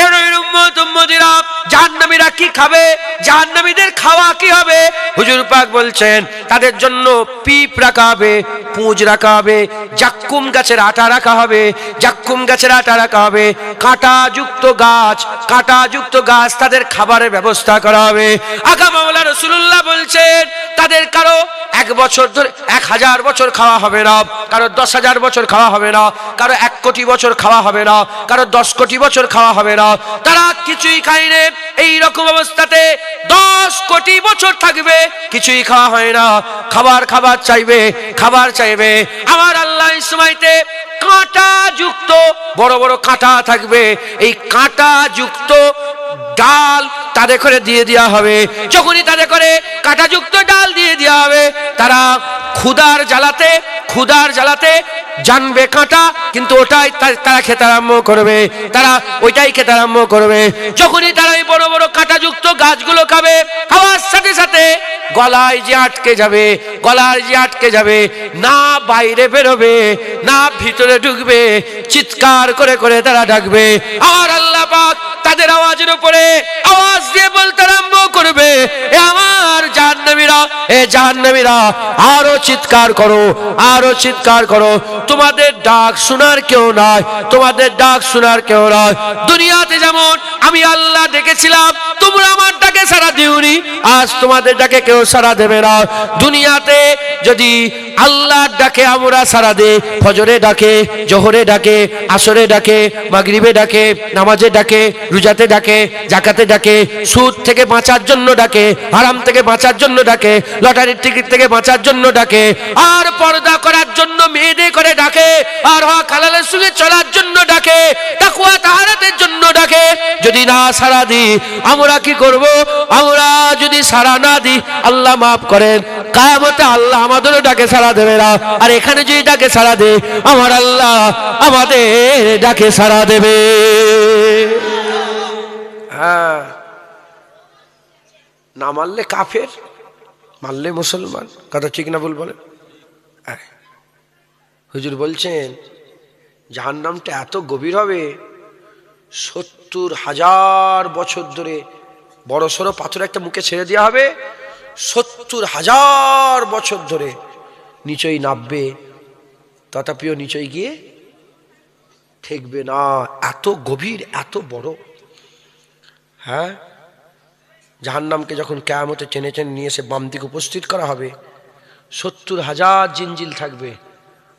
এর উম্মত উম্মতিরা, জাহান্নামীরা কি খাবে? জাহান্নামীদের খাওয়া কি হবে? হুজুর পাক বলছেন, তাদের জন্য পিপ রাখা হবে, পুঁজ রাখা হবে, জাক্কুম গাছের আটা রাখা হবে, জাক্কুম গাছের আটা রাখা হবে, কাঁটাযুক্ত গাছ, কাঁটাযুক্ত গাছ তাদের খাবারের ব্যবস্থা করা হবে। আকা মাওলা রাসূলুল্লাহ বলছেন তাদের কারো 1 বছর ধরে 1000 বছর খাওয়া হবে না, কারো 10,000 বছর খাওয়া হবে না, কারো 1 কোটি বছর খাওয়া হবে না, কারো 10 কোটি বছর খাওয়া হবে না। তারা কিছুই খায়নি, এই রকম অবস্থাতে 10 কোটি বছর থাকবে, কিছুই খাওয়া হয় না। খাবার চাইবে, খাবার চাইবে। আমার আল্লাহ এই সময়তে কাঁটা যুক্ত বড় বড় কাঁটা থাকবে, এই কাঁটা যুক্ত ডাল তাদের করে দিয়ে দেওয়া হবে। যখনই তাদের করে কাঁটা যুক্ত ডাল দিয়ে দেওয়া হবে, তারা ক্ষুধার জ্বালাতে জানবে কাঁটা, কিন্তু ওটাই তারা খেতে আরম্ভ করবে, তারা ওইটাই খেতে আরম্ভ করবে। যখনই তারা এই বড় বড় কাঁটা যুক্ত গাছগুলো খাবে, খাওয়ার সাথে সাথে গলায় যে আটকে যাবে, না বাইরে বেরোবে, না ভিতরে ঢুকবে, চিৎকার করে করে তারা ডাকবে। আর আল্লাহ পাক তাদের আওয়াজের উপরে আওয়াজ দিয়ে বলতে আরম্ভ করবে, এ আমার জাহান্নামীরা, আরো চিৎকার করো, তোমাদের ডাক শোনার কেউ নাই, দুনিয়াতে যেমন আমি আল্লাহ ডেকেছিলাম, তোমরা আমার ডাকে সাড়া দিওনি, আজ তোমাদের ডাকে কেউ সাড়া দেবে না। দুনিয়াতে যদি আল্লাহর ডাকে আমরা সাড়া দেই, ফজরে ডাকে, জোহরে ডাকে, আসরে ডাকে, মাগরিবে ডাকে, নামাজে ডাকে, রোজাতে ডাকে, যাকাতে ডাকে, সুদ থেকে বাঁচার জন্য ডাকে, হারাম থেকে বাঁচার জন্য ডাকে, লটারির টিকিট থেকে বাঁচার জন্য ডাকে, আর পর্দা করার জন্য মেয়েদের করে ডাকে, আর হক হালালের সঙ্গে চলার জন্য ডাকে, তাকওয়া তাহারাতের জন্য ডাকে। যদি না সাড়া দিই, আমরা কি করব? আমরা যদি সাড়া না দিই, আল্লাহ মাফ করেন, কিয়ামতে আল্লাহ আমাদেরও ডাকে সাড়া দেবে না। আর এখানে যদি ডাকে সাড়া দে, আমার আল্লাহ আমাদের ডাকে সাড়া দেবে। হ্যাঁ, না মানলে কাফের, মানলে মুসলমান। কথা ঠিক না ভুল বলেন? হুজুর বলছেন জাহান্নামটা এত গভীর হবে, 70,000 বছর ধরে বড় সড়ো পাথর একটা মুখে ছেড়ে দেওয়া হবে, 70,000 বছর ধরে নিচেই নামবে, তথাপিও নিচেই গিয়ে ঠেকবে না। এত গভীর, এত বড়। হ্যাঁ, জাহান্নামকে যখন কিয়ামতে টেনে টেনে নিয়ে এসে বাম দিকে উপস্থিত করা হবে, 70,000 জিনজিল থাকবে,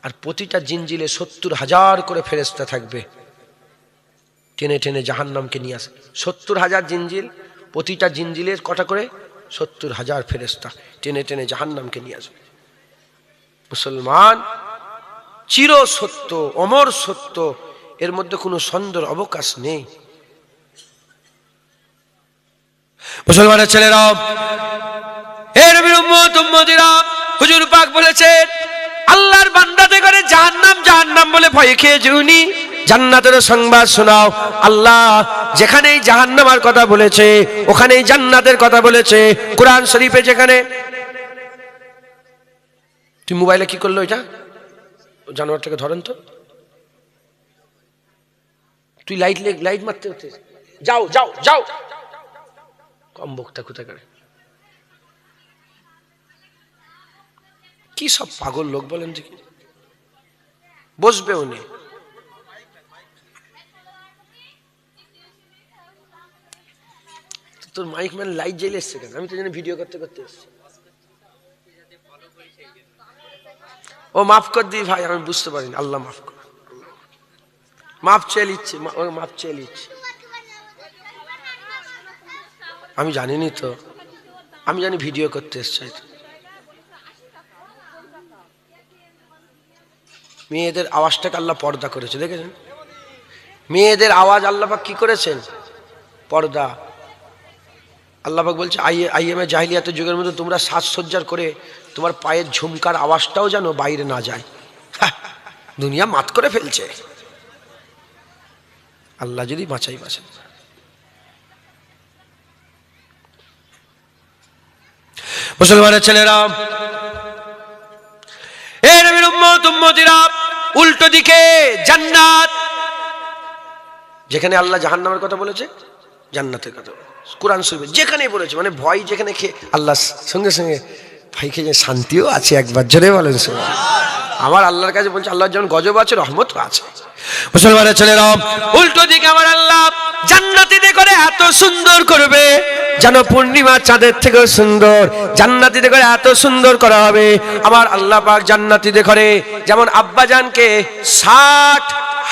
আর প্রতিটা জিনজিলে 70,000 করে ফেরেশতা থাকবে, টেনে টেনে জাহান্নামকে নিয়ে আসে। 70,000 জিনজিল, প্রতিটা জিনজিলের কটা করে? 70,000 ফেরেশতা টেনে টেনে জাহান্নামকে নিয়ে আসবে। মুসলমান, চির সত্য, অমর সত্য, এর মধ্যে কোনো সন্দেহের অবকাশ নেই। মুসলমানের ছেলেরা, হে নবীর উম্মতিরা, হুজুর পাক বলেছেন আল্লাহর বান্দাদের করে জাহান্নাম বলে ভয় খেয়ে যেওনি, জান্নাতের সংবাদ শোনাও। আল্লাহ যেখানেই জাহান্নামের কথা বলেছে, ওখানেই জান্নাতের কথা বলেছে। কোরআন শরীফে যেখানে, তুই মোবাইলে কি করলো এটা? জানোয়ারটাকে ধরেন তো, তুই লাইট মারতে হতে, যাও কম বক্তা কোথা করে, কি সব পাগল লোক বলেন দেখি। বসবে উনি, তোর মাইক ম্যান লাইট জ্বালিয়ে এসছে কেন? আমি তো জানি ভিডিও করতে এসছি। ও মাফ কর দি ভাই, আমি বুঝতে পারিনি, আল্লাহ মাফ কর, মাফ চেয়ে নিচ্ছে। আমি জানিনি তো, আমি জানি ভিডিও করতে এসছে। মেয়েদের আওয়াজটাকে আল্লাহ পর্দা করেছে, দেখেছেন? মেয়েদের আওয়াজ আল্লাহ পাক কি করেছেন? পর্দা। আল্লাহ পাক বলছে আইএমএ জাহিলিয়াতের যুগের মধ্যে তোমরা সাজসজ্জার করে তোমার পায়ের ঝুমকার আওয়াজটাও যেন বাইরে না যায়। দুনিয়া মাত করে ফেলছে, আল্লাহ যদি বাঁচাই। মুসলমানের ছেলেরা, এ নবীর উম্মতিরা, উল্টো দিকে জান্নাত, যেখানে আল্লাহ জাহান্নামের কথা বলেছে, জান্নাতের কথা কোরআন শরীফে যেখানেই বলেছে, মানে ভয় যেখানে খেয়ে আল্লাহ সঙ্গে সঙ্গে ভয় খেয়ে শান্তিও আছে। একবার জোরে বলেন আমার আল্লাহর কাছে বলছে, আল্লাহর যেমন গজব আছে, রহমত আছে। মুসলমানের ছেলেরা, উল্টো দিকে আমার আল্লাহ জান্নাতীদের করে এত সুন্দর করবে যেন পূর্ণিমা চাঁদের থেকেও সুন্দর। জান্নাতীদের করে এত সুন্দর করা হবে। আমার আল্লাহ পাক জান্নাতীদের করে যেমন আব্বাজানকে 60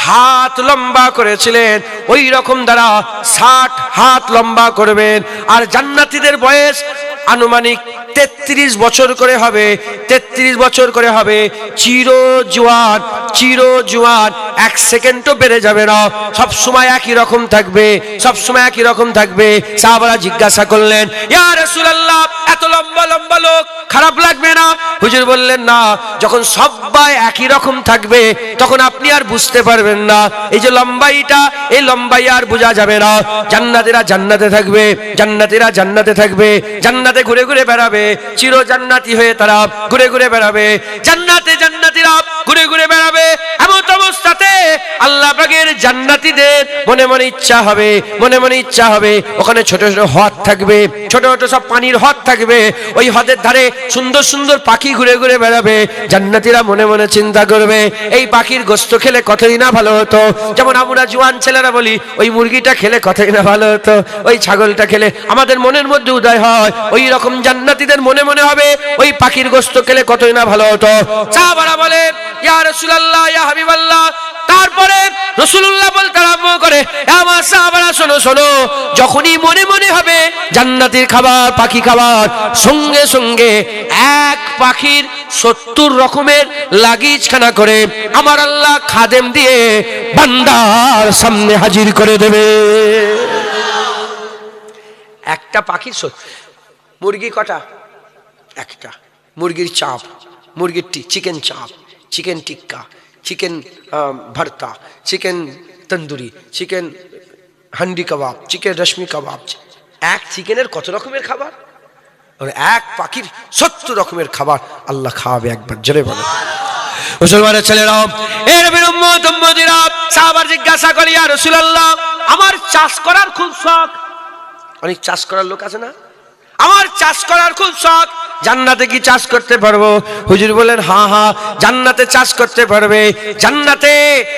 হাত লম্বা করেছিলেন, ওই রকম দ্বারা 60 হাত লম্বা করবেন। আর জান্নাতীদের বয়স আনুমানিক 33 বছর করে হবে, 33 বছর করে হবে। চিরজুয়ান, চিরজুয়ান, 1 সেকেন্ডও বেড়ে যাবে না, সব সময় একই রকম থাকবে, সব সময় একই রকম থাকবে। সাহাবারা জিজ্ঞাসা করলেন, ইয়া রাসূলুল্লাহ, এত লম্বা লম্বা লোক খারাপ লাগবে না? হুজুর বললেন, না, যখন সবাই একই রকম থাকবে তখন আপনি আর বুঝতে পারবেন না। এই যে লম্বাইটা, এই লম্বাই আর বোঝা যাবে না। জান্নাতীরা জান্নাতে থাকবে, জান্নাতীরা জান্নাতে থাকবে, জান্নাতে ঘুরে ঘুরে বেড়াবে, চির জান্নাতি হয়ে তারা ঘুরে ঘুরে বেড়াবে, জান্নাতে জান্নাতীরা ঘুরে ঘুরে বেড়াবে। এমন অবস্থাতে আল্লাহ পাকের জান্নাতীদের মনে মনে ইচ্ছা হবে, মনে মনে ইচ্ছা হবে, ওখানে ছোট ছোট হ্রদ থাকবে, ছোট ছোট সব পানির হ্রদ থাকবে, ওই হ্রদের ধারে সুন্দর সুন্দর পাখি ঘুরে ঘুরে বেড়াবে। জান্নাতীরা মনে মনে চিন্তা করবে, এই পাখির গোশত খেলে কতই না ভালো হতো। যেমন আমরা জওয়ান ছেলেরা বলি, ওই মুরগিটা খেলে কতই না ভালো হতো, ওই ছাগলটা খেলে আমাদের মনের মধ্যে উদয় হয়, ওই রকম জান্নাতীদের মনে মনে হবে ওই পাখির গোশত খেলে কতই না ভালো হতো। সাহাবারা বলে, ইয়া রাসূলুল্লাহ, ইয়া হাবিবাল্লাহ। তারপরে রাসূলুল্লাহ বলতে আরম্ভ করে, আমার সাহাবারা শোনো শোনো, যখনই মনে মনে হবে জান্নাতের খাবার, পাখি খাবার, সঙ্গে সঙ্গে এক পাখির 70 রকমের লাগিজখানা করে আমার আল্লাহ খাদেম দিয়ে বান্দার সামনে হাজির করে দেবে। একটা পাখির মুরগি কটা? একটা। মুরগির চাপ, মুরগির চিকেন চাপ, চিকেন টিক্কা, চিকেন ভর্তা, চিকেন তন্দুরি, চিকেন হান্ডি কাবাব, চিকেন রেশমি কাবাব। এক চিকেনের কত রকমের খাবার? এক পাখির 70 রকমের খাবার আল্লাহ খাওয়াবে একবার, জোরে বলো। মুসলমানের ছেলেরাও, এর উম্মত উম্মতিরা সাহাবার জিজ্ঞাসা করে, ইয়া রাসূলুল্লাহ, আমার চাষ করার খুব শখ। অনেক চাষ করার লোক আছে না, আমার চাষ করার খুব শখ, জান্নাতে কি চাষ করতে পারবো? হুজুর বলেন, হ্যাঁ হ্যাঁ, জান্নাতে চাষ করতে পারবে। জান্নাতে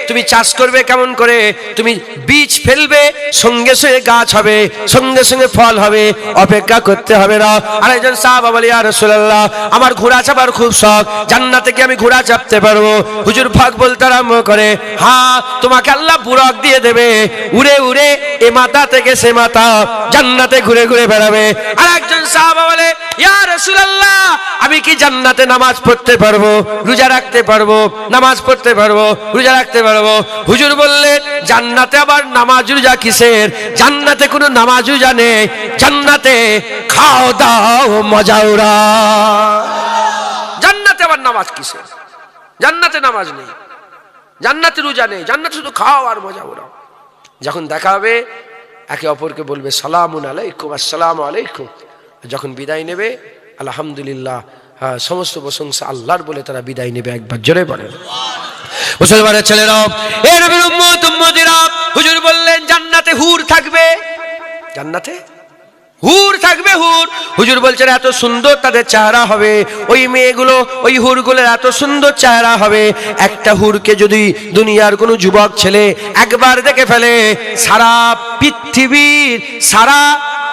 তুমি চাষ করবে কেমন করে? তুমি বীজ ফেলবে, সঙ্গে সঙ্গে গাছ হবে, সঙ্গে সঙ্গে ফল হবে, অপেক্ষা করতে হবে না। আর একজন সাহাবা বলে, ইয়া রাসূলুল্লাহ, আমার ঘোড়া চাপার খুব শখ, জান্নাতে কি আমি ঘোড়া চাপতে পারবো? হুজুর ভাগ বলতে আরম্ভ করে, হ্যাঁ, তোমাকে আল্লাহ বুরাক দিয়ে দেবে, উড়ে উড়ে এ মাথা থেকে সে মাথা জান্নাতে ঘুরে ঘুরে বেড়াবে। আর একজন সাহাবা বলে, ইয়া রাসূলুল্লাহ, আমি কি জান্নাতে নামাজ পড়তে পারবো, রোজা রাখতে পারবো? নামাজ পড়তে পারবো, রোজা রাখতে পারবো। হুজুর বললেন, জান্নাতে আবার নামাজ রোজা কিসের? জান্নাতে কোনো নামাজ রোজা নেই, জান্নাতে খাও দাও মজা ওরা। জান্নাতে আবার নামাজ কিসের? জান্নাতে নামাজ নেই, জান্নাতে রোজা নেই, জান্নাতে শুধু খাও আর মজা ওরা। যখন দেখা হবে একে অপরকে বলবে সালামুন আলাইকুম, আসসালামু আলাইকুম। যখন বিদায় নেবে আলহামদুলিল্লাহ, হ্যাঁ, সমস্ত প্রশংসা আল্লাহর বলে তারা বিদায় নেবে, একবার জোরে বলেন। মুসলমানের ছেলেরাও, এ নবীর উম্মত উম্মতিরা, হুজুর বললেন জান্নাতে হুর থাকবে, জান্নাতে হুর থাকবে, হুর। হুজুর বলছেন এত সুন্দর তাদের চেহারা হবে, ওই মেয়েগুলো, ওই হুরগুলোর এত সুন্দর চেহারা হবে। একটা হুরকে যদি দুনিয়ার কোনো যুবক ছেলে একবার দেখে ফেলে, সারা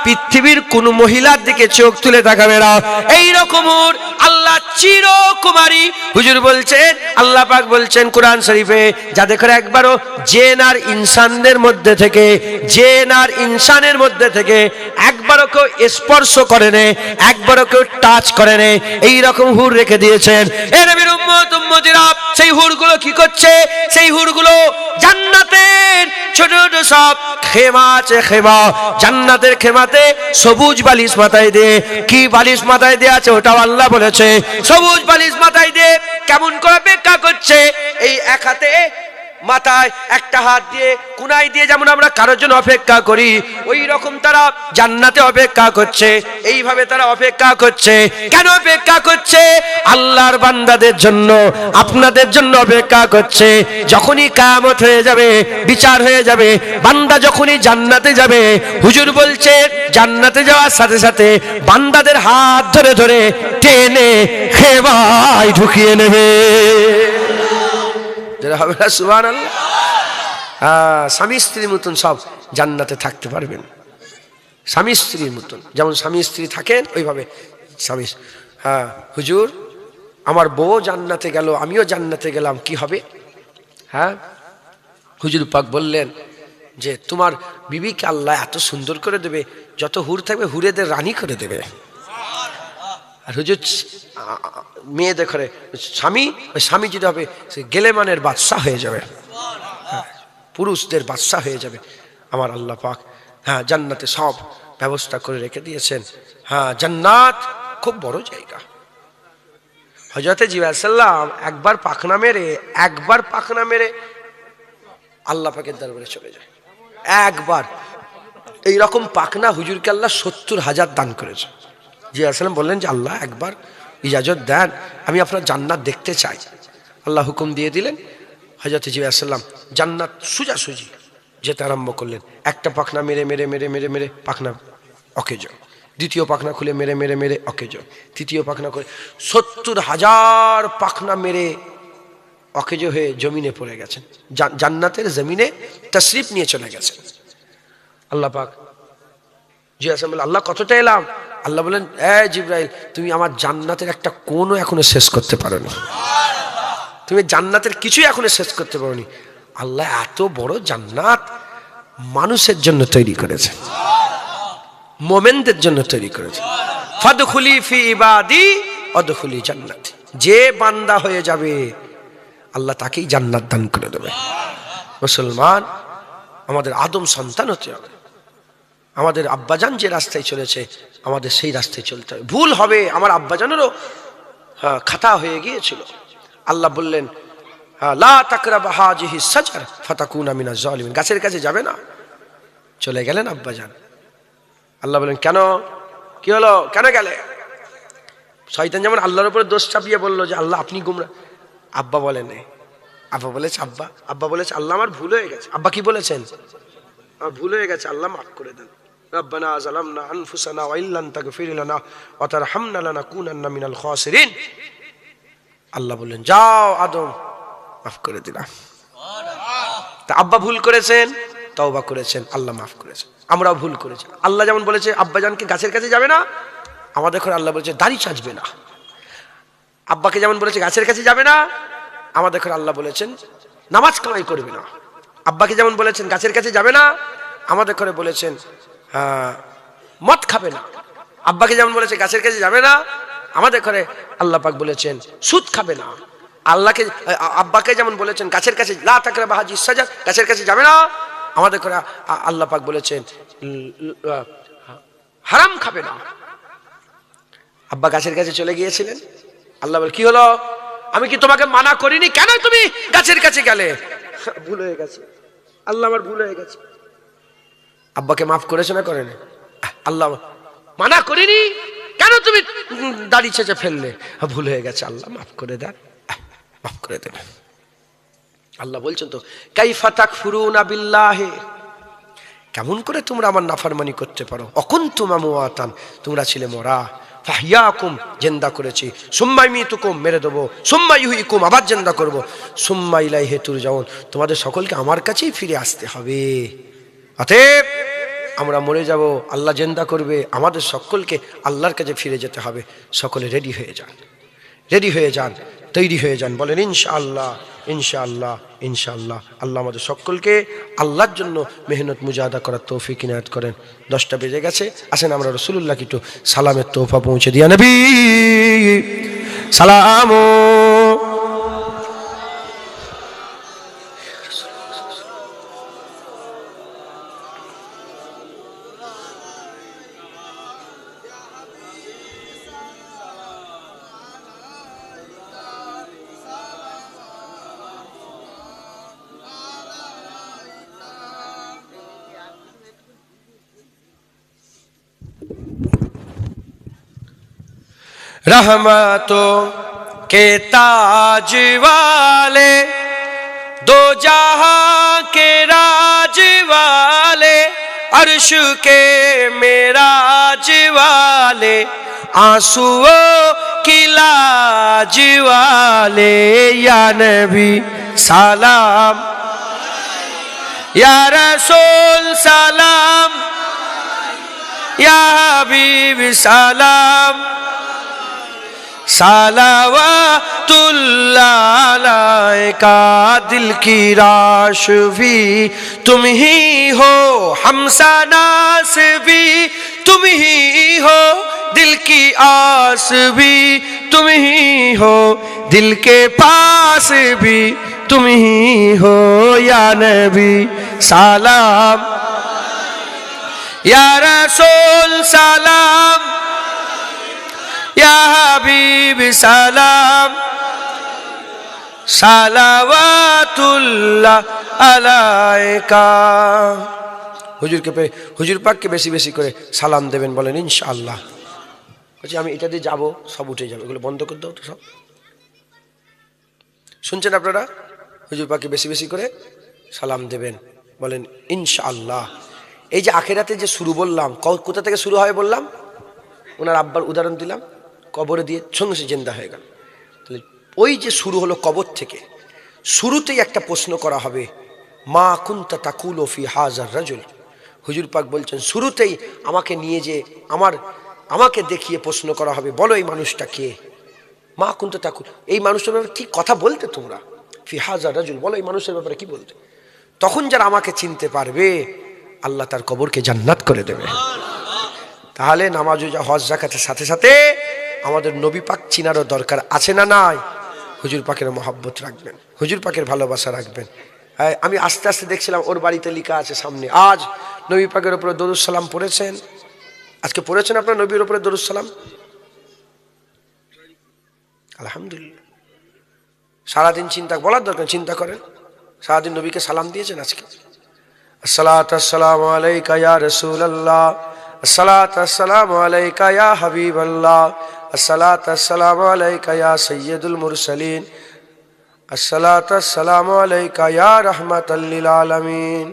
পৃথিবীর কোন মহিলার দিকে চোখ তুলে তাকাবে না। এইরকম হুর আল্লাহ চিরকুমারী। হুজুর বলছেন, আল্লাহ পাক বলছেন কোরআন শরীফে, যাদের করে একবারও জেন আর ইনসানদের মধ্যে থেকে, জেন আর ইনসানের মধ্যে থেকে একবারও কেউ স্পর্শ করে নে, একবারও কেউ টাচ করে নে, এইরকম হুর রেখে দিয়েছেন। এ নবীর উম্মত উম্মতিরা, সেই হুরগুলো কি করছে? সেই হুরগুলো জান্নাতের ছোট ছোট সব খেমা আছে, খেমা, জান্নাতের খেমাতে সবুজ বালিশ মাথায় দিয়ে। কি বালিশ মাথায় দিয়ে আছে ওটাও আল্লাহ বলেছে। সবুজ বালিশ মাথায় দিয়ে কেমন করে অপেক্ষা করছে? এই এক হাতে মাথায়, একটা হাত দিয়ে কুনাই দিয়ে যেমন আমরা কারোর জন্য অপেক্ষা করি, ওই রকম তারা জান্নাতে অপেক্ষা করছে। এইভাবে তারা অপেক্ষা করছে। কেন অপেক্ষা করছে? আল্লাহর বান্দাদের জন্য, আপনাদের জন্য অপেক্ষা করছে। যখনই কিয়ামত হয়ে যাবে, বিচার হয়ে যাবে, বান্দা যখনই জান্নাতে যাবে, হুজুর বলছে জান্নাতে যাওয়ার সাথে সাথে বান্দাদের হাত ধরে ধরে টেনে খেমায় ঢুকিয়ে নেবে। সুবহানাল্লাহ। স্বামী স্ত্রীর মতন সব জান্নাতে থাকতে পারবেন, স্বামী স্ত্রীর মতন। যেমন স্বামী স্ত্রী থাকেন ওইভাবে স্বামী। হুজুর আমার বউ জান্নাতে গেল, আমিও জান্নাতে গেলাম, কি হবে? হুজুর পাক বললেন যে তোমার বিবিকে আল্লাহ এত সুন্দর করে দেবে, যত হুর থাকবে হুরেদের রানী করে দেবে। আর হুজুর মেয়েদের ঘরে স্বামী যদি হবে সে গেলেমানের বাদশাহ হয়ে যাবে, পুরুষদের বাদশাহ হয়ে যাবে আমার আল্লাহ পাক। জান্নাতে সব ব্যবস্থা করে রেখে দিয়েছেন। জান্নাত খুব বড় জায়গা। হযরত জিবরাইল সাল্লাম একবার পাখনা মেরে আল্লাহ পাকের দরবারে চলে যায়। একবার এইরকম পাখনা হুজুরকে আল্লাহ 70,000 দান করেছে। জিবরাইল সাল্লাম বললেন যে আল্লাহ একবার ইজাজত দেন, আমি আপনার জান্নাত দেখতে চাই। আল্লাহ হুকুম দিয়ে দিলেন। হযরত জিবরাইল সাল্লাম জান্নাত সোজাসুজি যেতে আরম্ভ করলেন। একটা পাখনা মেরে মেরে মেরে মেরে মেরে পাখনা অকেজ, দ্বিতীয় পাখনা খুলে মেরে মেরে মেরে অকেজ, তৃতীয় পাখনা করে 70,000 পাখনা মেরে অকেজ হয়ে জমিনে পড়ে গেছেন। জান্নাতের জমিনে তশরিফ নিয়ে চলে গেছেন আল্লাহ পাক। জিজ্ঞাসা আল্লাহ কতটা এলাম? আল্লাহ বলেন জিবরাইল তুমি আমার জান্নাতের একটা কোণও এখনো শেষ করতে পারোনি, তুমি জান্নাতের কিছুই এখনো শেষ করতে পারোনি। আল্লাহ এত বড় জান্নাত মানুষের জন্য তৈরি করেছে, মোমেনদের জন্য তৈরি করেছে। ফাদখুলি ফি ইবাদি ওয়াদখুলি জান্নাতি, যে বান্দা হয়ে যাবে আল্লাহ তাকেই জান্নাত দান করে দেবে। মুসলমান আমাদের আদম সন্তান হতে হবে, আমাদের আব্বাজান যে রাস্তায় চলেছে আমাদের সেই রাস্তায় চলতে হবে। ভুল হবে, আমার আব্বাজানেরও খাতা হয়ে গিয়েছিল। আল্লাহ বললেন লা তাকরাবা হাযিহি শাজার ফাতাকুনা মিনাজ জালিমিন, গাছের কাছে যাবে না। চলে গেলেন আব্বাজান। আল্লাহ বলেন কেন, কি হলো, কেন গেলে? শয়তান যেমন আল্লাহর উপরে দোষ চাপিয়ে বললো যে আল্লাহ আপনি গুমরা। আব্বা বলেন, আব্বা বলেছে আব্বা বলেছে আল্লাহ আমার ভুল হয়ে গেছে। আব্বা কি বলেছেন? আমার ভুল হয়ে গেছে, আল্লাহ মাফ করে দেন। রব্বানা যালামনা আনফুসানা ওয়া ইল্লাম তাগফির লানা ওয়া তারহামনা লানাকুনান্না মিনাল খাসিরিন। আল্লাহ বললেন যাও আদম, মাফ করে দিলাম। তা আব্বা ভুল করেছেন, তওবা করেছেন, আল্লাহ মাফ করেছেন। আমরাও ভুল করেছি। আল্লাহ যেমন বলেছে আব্বাজানকে গাছের কাছে যাবে না, আমাদের ঘরে আল্লাহ বলেছে দাড়ি চাঁচবে না। আব্বাকে যেমন বলেছে গাছের কাছে যাবে না, আমাদের ঘরে আল্লাহ বলেছেন নামাজ কামাই করবে না। আব্বাকে যেমন বলেছেন গাছের কাছে যাবে না, আমাদের ঘরে বলেছেন মদ খাবে না। আব্বাকে যেমন বলেছে গাছের কাছে যাবে না, আমাদের ঘরে আল্লাহ পাক বলেছেন সুদ খাবে না। আব্বাকে যেমন বলেছেন গাছের কাছে লা তাকরাবা হাযিহিস শাজার, গাছের কাছে যাবে না, আমাদের ঘরে আল্লাহ পাক বলেছেন হারাম খাবে না। আব্বা গাছের কাছে চলে গিয়েছিলেন। আল্লাহ বলে কি হলো, আমি কি তোমাকে মানা করিনি, কেন তুমি গাছের কাছে গেলে? ভুল হয়ে গেছে, আল্লাহ আমার ভুল হয়ে গেছে। আব্বাকে মাফ করেছে না করেনি? আল্লাহ মানা করিনি, কেন তুমি দাড়ি চেঁচে ফেললে? ভুল হয়ে গেছে, আল্লাহ মাফ করে দেন, মাফ করে দেন। আল্লাহ বলছেন তো কাইফা তাকফুরুনা বিল্লাহি, কেমন করে তোমরা আমার নাফরমানি করতে পারো? অকুনতুম আমওয়াতান, তোমরা ছিলে মরা। ফাহইয়াকুম, জিন্দা করেছি। সুম্মা ইমিতুকুম, মেরে দেবো। সুম্মা ইউহয়িকুম, আবার জিন্দা করব। সুম্মা ইলাইহি তুরজাউন, তোমাদের সকলকে আমার কাছেই ফিরে আসতে হবে। অতএব আমরা মরে যাব, আল্লাহ জিন্দা করবে, আমাদের সকলকে আল্লাহর কাছে ফিরে যেতে হবে। সকলে রেডি হয়ে যান, রেডি হয়ে যান, তৈরি হয়ে যান। বলেন ইনশাআল্লাহ, ইনশাআল্লাহ, ইনশাআল্লাহ। আল্লাহ আমাদের সকলকে আল্লাহর জন্য মেহনত মুজাহাদা করার তৌফিক ইনায়াত করেন। 10টা বেজে গেছে, আসেন আমরা রাসূলুল্লাহকে একটু সালামের তোহফা পৌঁছে দিয়া নবী সালাম। रहमतों के ताज वाले, दो जहां के राज वाले, अर्श के मेराज वाले, आंसुओं की लाज वाले, या नबी सलाम ইয়া রাসূল সালাম, ইয়া হাবিব সালাম, সালাওয়াতুল্লাহ আলাইকা, দিল কি রাশ ভি तुम ही हो, हमसानास भी तुम ही हो, दिल की आस भी तुम ही हो, दिल के पास भी तुम ही हो, या नबी सलाम, या रसूल सलाम, या हबीब सलाम, সালাওয়াতুল্লাহ আলাইকা। হুজুর পাককে বেশি বেশি করে সালাম দেবেন, বলেন ইনশাআল্লাহ। বলছি আমি এটা দিয়ে যাবো, সব উঠে যাবে, এগুলো বন্ধ করে দাও তো সব। শুনছেন আপনারা? হুজুর পাককে বেশি বেশি করে সালাম দেবেন, বলেন ইনশাআল্লাহ। এই যে আখিরাতে যে শুরু বললাম, কোথা থেকে শুরু হয় বললাম? ওনার আব্বার উদাহরণ দিলাম, কবরে দিয়ে সঙ্গে সঙ্গে জিন্দা হয়ে গেল। তাহলে ওই যে শুরু হলো কবর থেকে, শুরুতেই একটা প্রশ্ন করা হবে, মা কুনতা তাকুলু ফি হাযার রাজুল। হুজুর পাক বলছেন শুরুতেই আমাকে নিয়ে যে আমাকে দেখিয়ে প্রশ্ন করা হবে, বলো এই মানুষটা কে? মা কুনতা তাকুল, এই মানুষটার ব্যাপারে কি কথা বলতে তোমরা? ফি হাযার রাজুল, বলো এই মানুষের ব্যাপারে কি বলতে? তখন যারা আমাকে চিনতে পারবে, আল্লাহ তার কবরকে জান্নাত করে দেবে। তাহলে নামাজ ও হজ যাকাতের সাথে সাথে আমাদের নবী পাক চিনারও দরকার আছে না নাই? হুজুর পাকের মহব্বত রাখবেন, হুজুর পাকের ভালোবাসা রাখবেন। আমি আস্তে আস্তে দেখছিলাম ওর বাড়িতে লেখা আছে সামনে, আজ নবী পাকের উপরে দরুদ সালাম পড়েছেন। আজকে পড়েছেন আপনার নবীর উপরে দরুদ সালাম? আলহামদুলিল্লাহ। সারাদিন চিন্তা বলার দরকার, চিন্তা করেন সারাদিন নবীকে সালাম দিয়েছেন আজকে? আসসালাতু আসসালামু আলাইকা ইয়া রাসূলুল্লাহ, আসসালাতু আসসালামু আলাইকা ইয়া হাবিবাল্লাহ, আসসালাতু আসসালামু আলাইকা ইয়া সাইয়্যিদুল মুরসালিন, আসসালাতু আসসালামু আলাইকা ইয়া রাহমাতাল লিল আলামিন,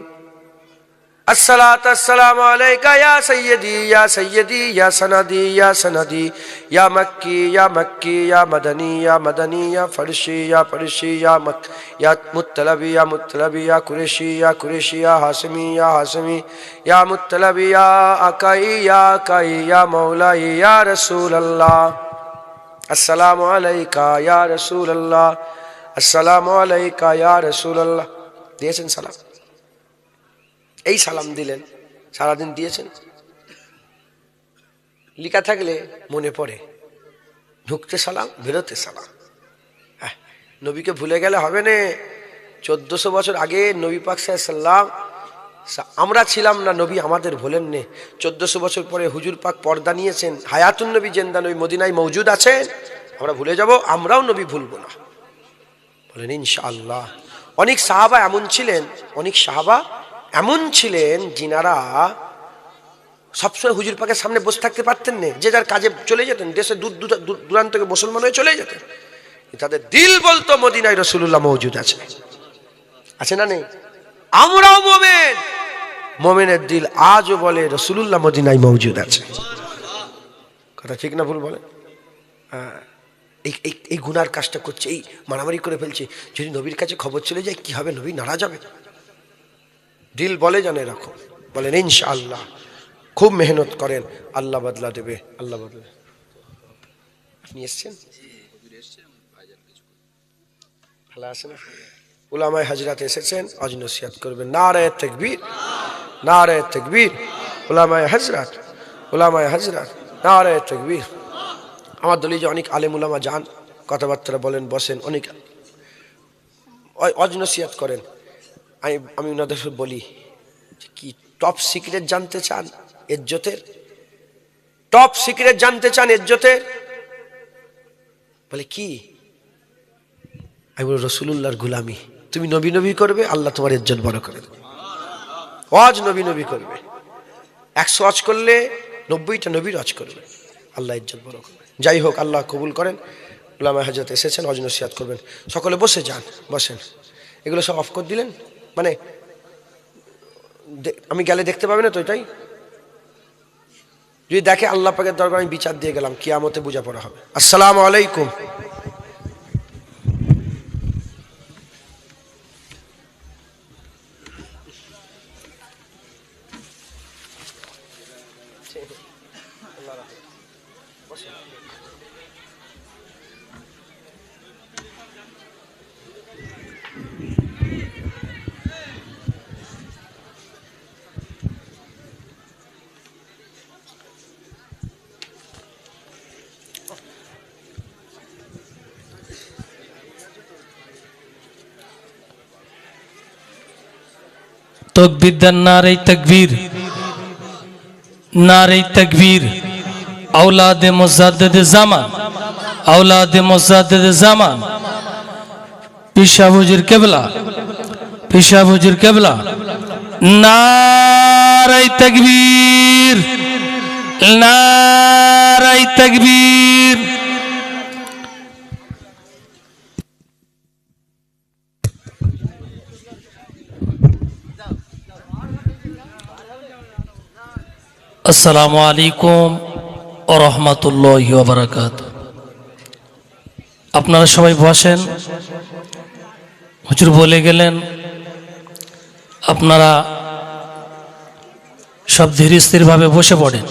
আসসালাতু আসসালামু আলাইকা ইয়া সাইয়্যিদি ইয়া সাইয়্যিদি ইয়া সানাদি ইয়া সানাদি, ইয়া মাক্কি ইয়া মাক্কি, ইয়া মাদানি ইয়া মাদানি, ইয়া ফারসি ইয়া ফারসি, ইয়া মুত্তালাবি ইয়া মুত্তালাবি, ইয়া কুরেশি ইয়া কুরেশি, ইয়া হাশমি ইয়া হাশমি, ইয়া মুত্তালাবি ইয়া আকাই ইয়া আকাই, ইয়া মাওলাই ইয়া রাসূলুল্লাহ, আসসালামু আলাইকা ইয়া রাসূলুল্লাহ, আসসালামু আলাইকা ইয়া রাসূলুল্লাহ। দিয়েছেন সালাম? এই সালাম দিলেন, সারাদিন দিয়েছেন? লিখা থাকলে মনে পড়ে, ঢুকতে সালাম, বেরোতে সালাম। হ্যাঁ, নবীকে ভুলে গেলে হবে না। 1400 বছর আগে নবী পাক সাল্লাল্লাহু আমরা ছিলাম না, নবী আমাদের ভুলেন নে। 1400 বছর পরে হুজুর পাক পর্দা নিয়েছেন, হায়াতুন নবী জিন্দা নবী মদিনায় মওজুদ আছেন। আমরা ভুলে যাব? আমরাও নবী ভুলবো না, বলেন ইনশাআল্লাহ। অনেক সাহাবা এমন ছিলেন, অনেক সাহাবা এমন ছিলেন যিনারা সবসময় হুজুর পাকের সামনে বসে থাকতে পারতেন না, যে যার কাজে চলে যেতেন, দেশে দূর দূরান্ত থেকে মুসলমান হয়ে চলে যেতেন। তাদের দিল বলতো মদিনায় রাসূলুল্লাহ মওজুদ আছে, আছে না নেই? আমরাও মুমিন, মুমিনের দিল আজও বলে রাসূলুল্লাহ মদিনায় মওজুদ আছে। কথা ঠিক না ভুল বলে? এই গুনার কাজটা করছে, এই মারামারি করে ফেলছে, যদি নবীর কাছে খবর চলে যায় কি হবে? নবী নারাজ হবে। দিল বলে জানে রাখো, বলেন ইনশাআল্লাহ। খুব মেহনত করেন, আল্লাহ বদলা দেবে, আল্লাহ বদলা। আপনি এসছেন? ভালো আছেন? উলামায়ে হাজরাত এসেছেন, আজ নসিহত করবেন। নারায়ে তাকবীর, নারায়ে তাকবীর। উলামায়ে হাজরাত, উলামায়ে হাজরাত, নারায়ে তাকবীর। আমার দলে যে অনেক আলেম উলামা যান, কথাবার্তা বলেন, বসেন, অনেক আজ নসিহত করেন। আমি ওনাদের বলি, কি টপ সিক্রেট জানতে চান ইজ্জতের? টপ সিক্রেট জানতে চান ইজ্জতের? বলে কি? আমি বলি রাসূলুল্লাহর গোলামি। তুমি নবী নবী করবে, আল্লাহ তোমার ইজ্জত বড় করে দেবে। ওয়াজ নবী নবী করবে, 100 ওয়াজ করলে 90টা নবীর ওয়াজ করবে, আল্লাহ ইজ্জত বড় করবে। যাই হোক, আল্লাহ কবুল করেন। উলামায়ে হাজরাত এসেছেন, ওয়াজ নসিহত করবেন। সকলে বসে যান, বসেন। এগুলো সব অফ করে দিলেন, মানে আমি গেলে দেখতে পাবে না তো? এটাই যদি দেখে, আল্লাহ পাকের দরবারে আমি বিচার দিয়ে গেলাম, কিয়ামতে বোঝাপড়া হবে। আসসালামু আলাইকুম। तकबीर दें नारे तकबीर, नारे तकबीर। औलाद मुजद्दिद ज़मान, औलाद मुजद्दिद ज़मान। पेशा हुजूर क़िबला, पेशा हुजूर क़िबला। नारे तकबीर, नारे तकबीर। अस्सलामु आलैकुम व रहमतुल्लाहि व बाराकातुहू। আপনারা সবাই বসেন, হুজুর বলে গেলেন আপনারা সব ধীর স্থিরভাবে বসে পড়েন।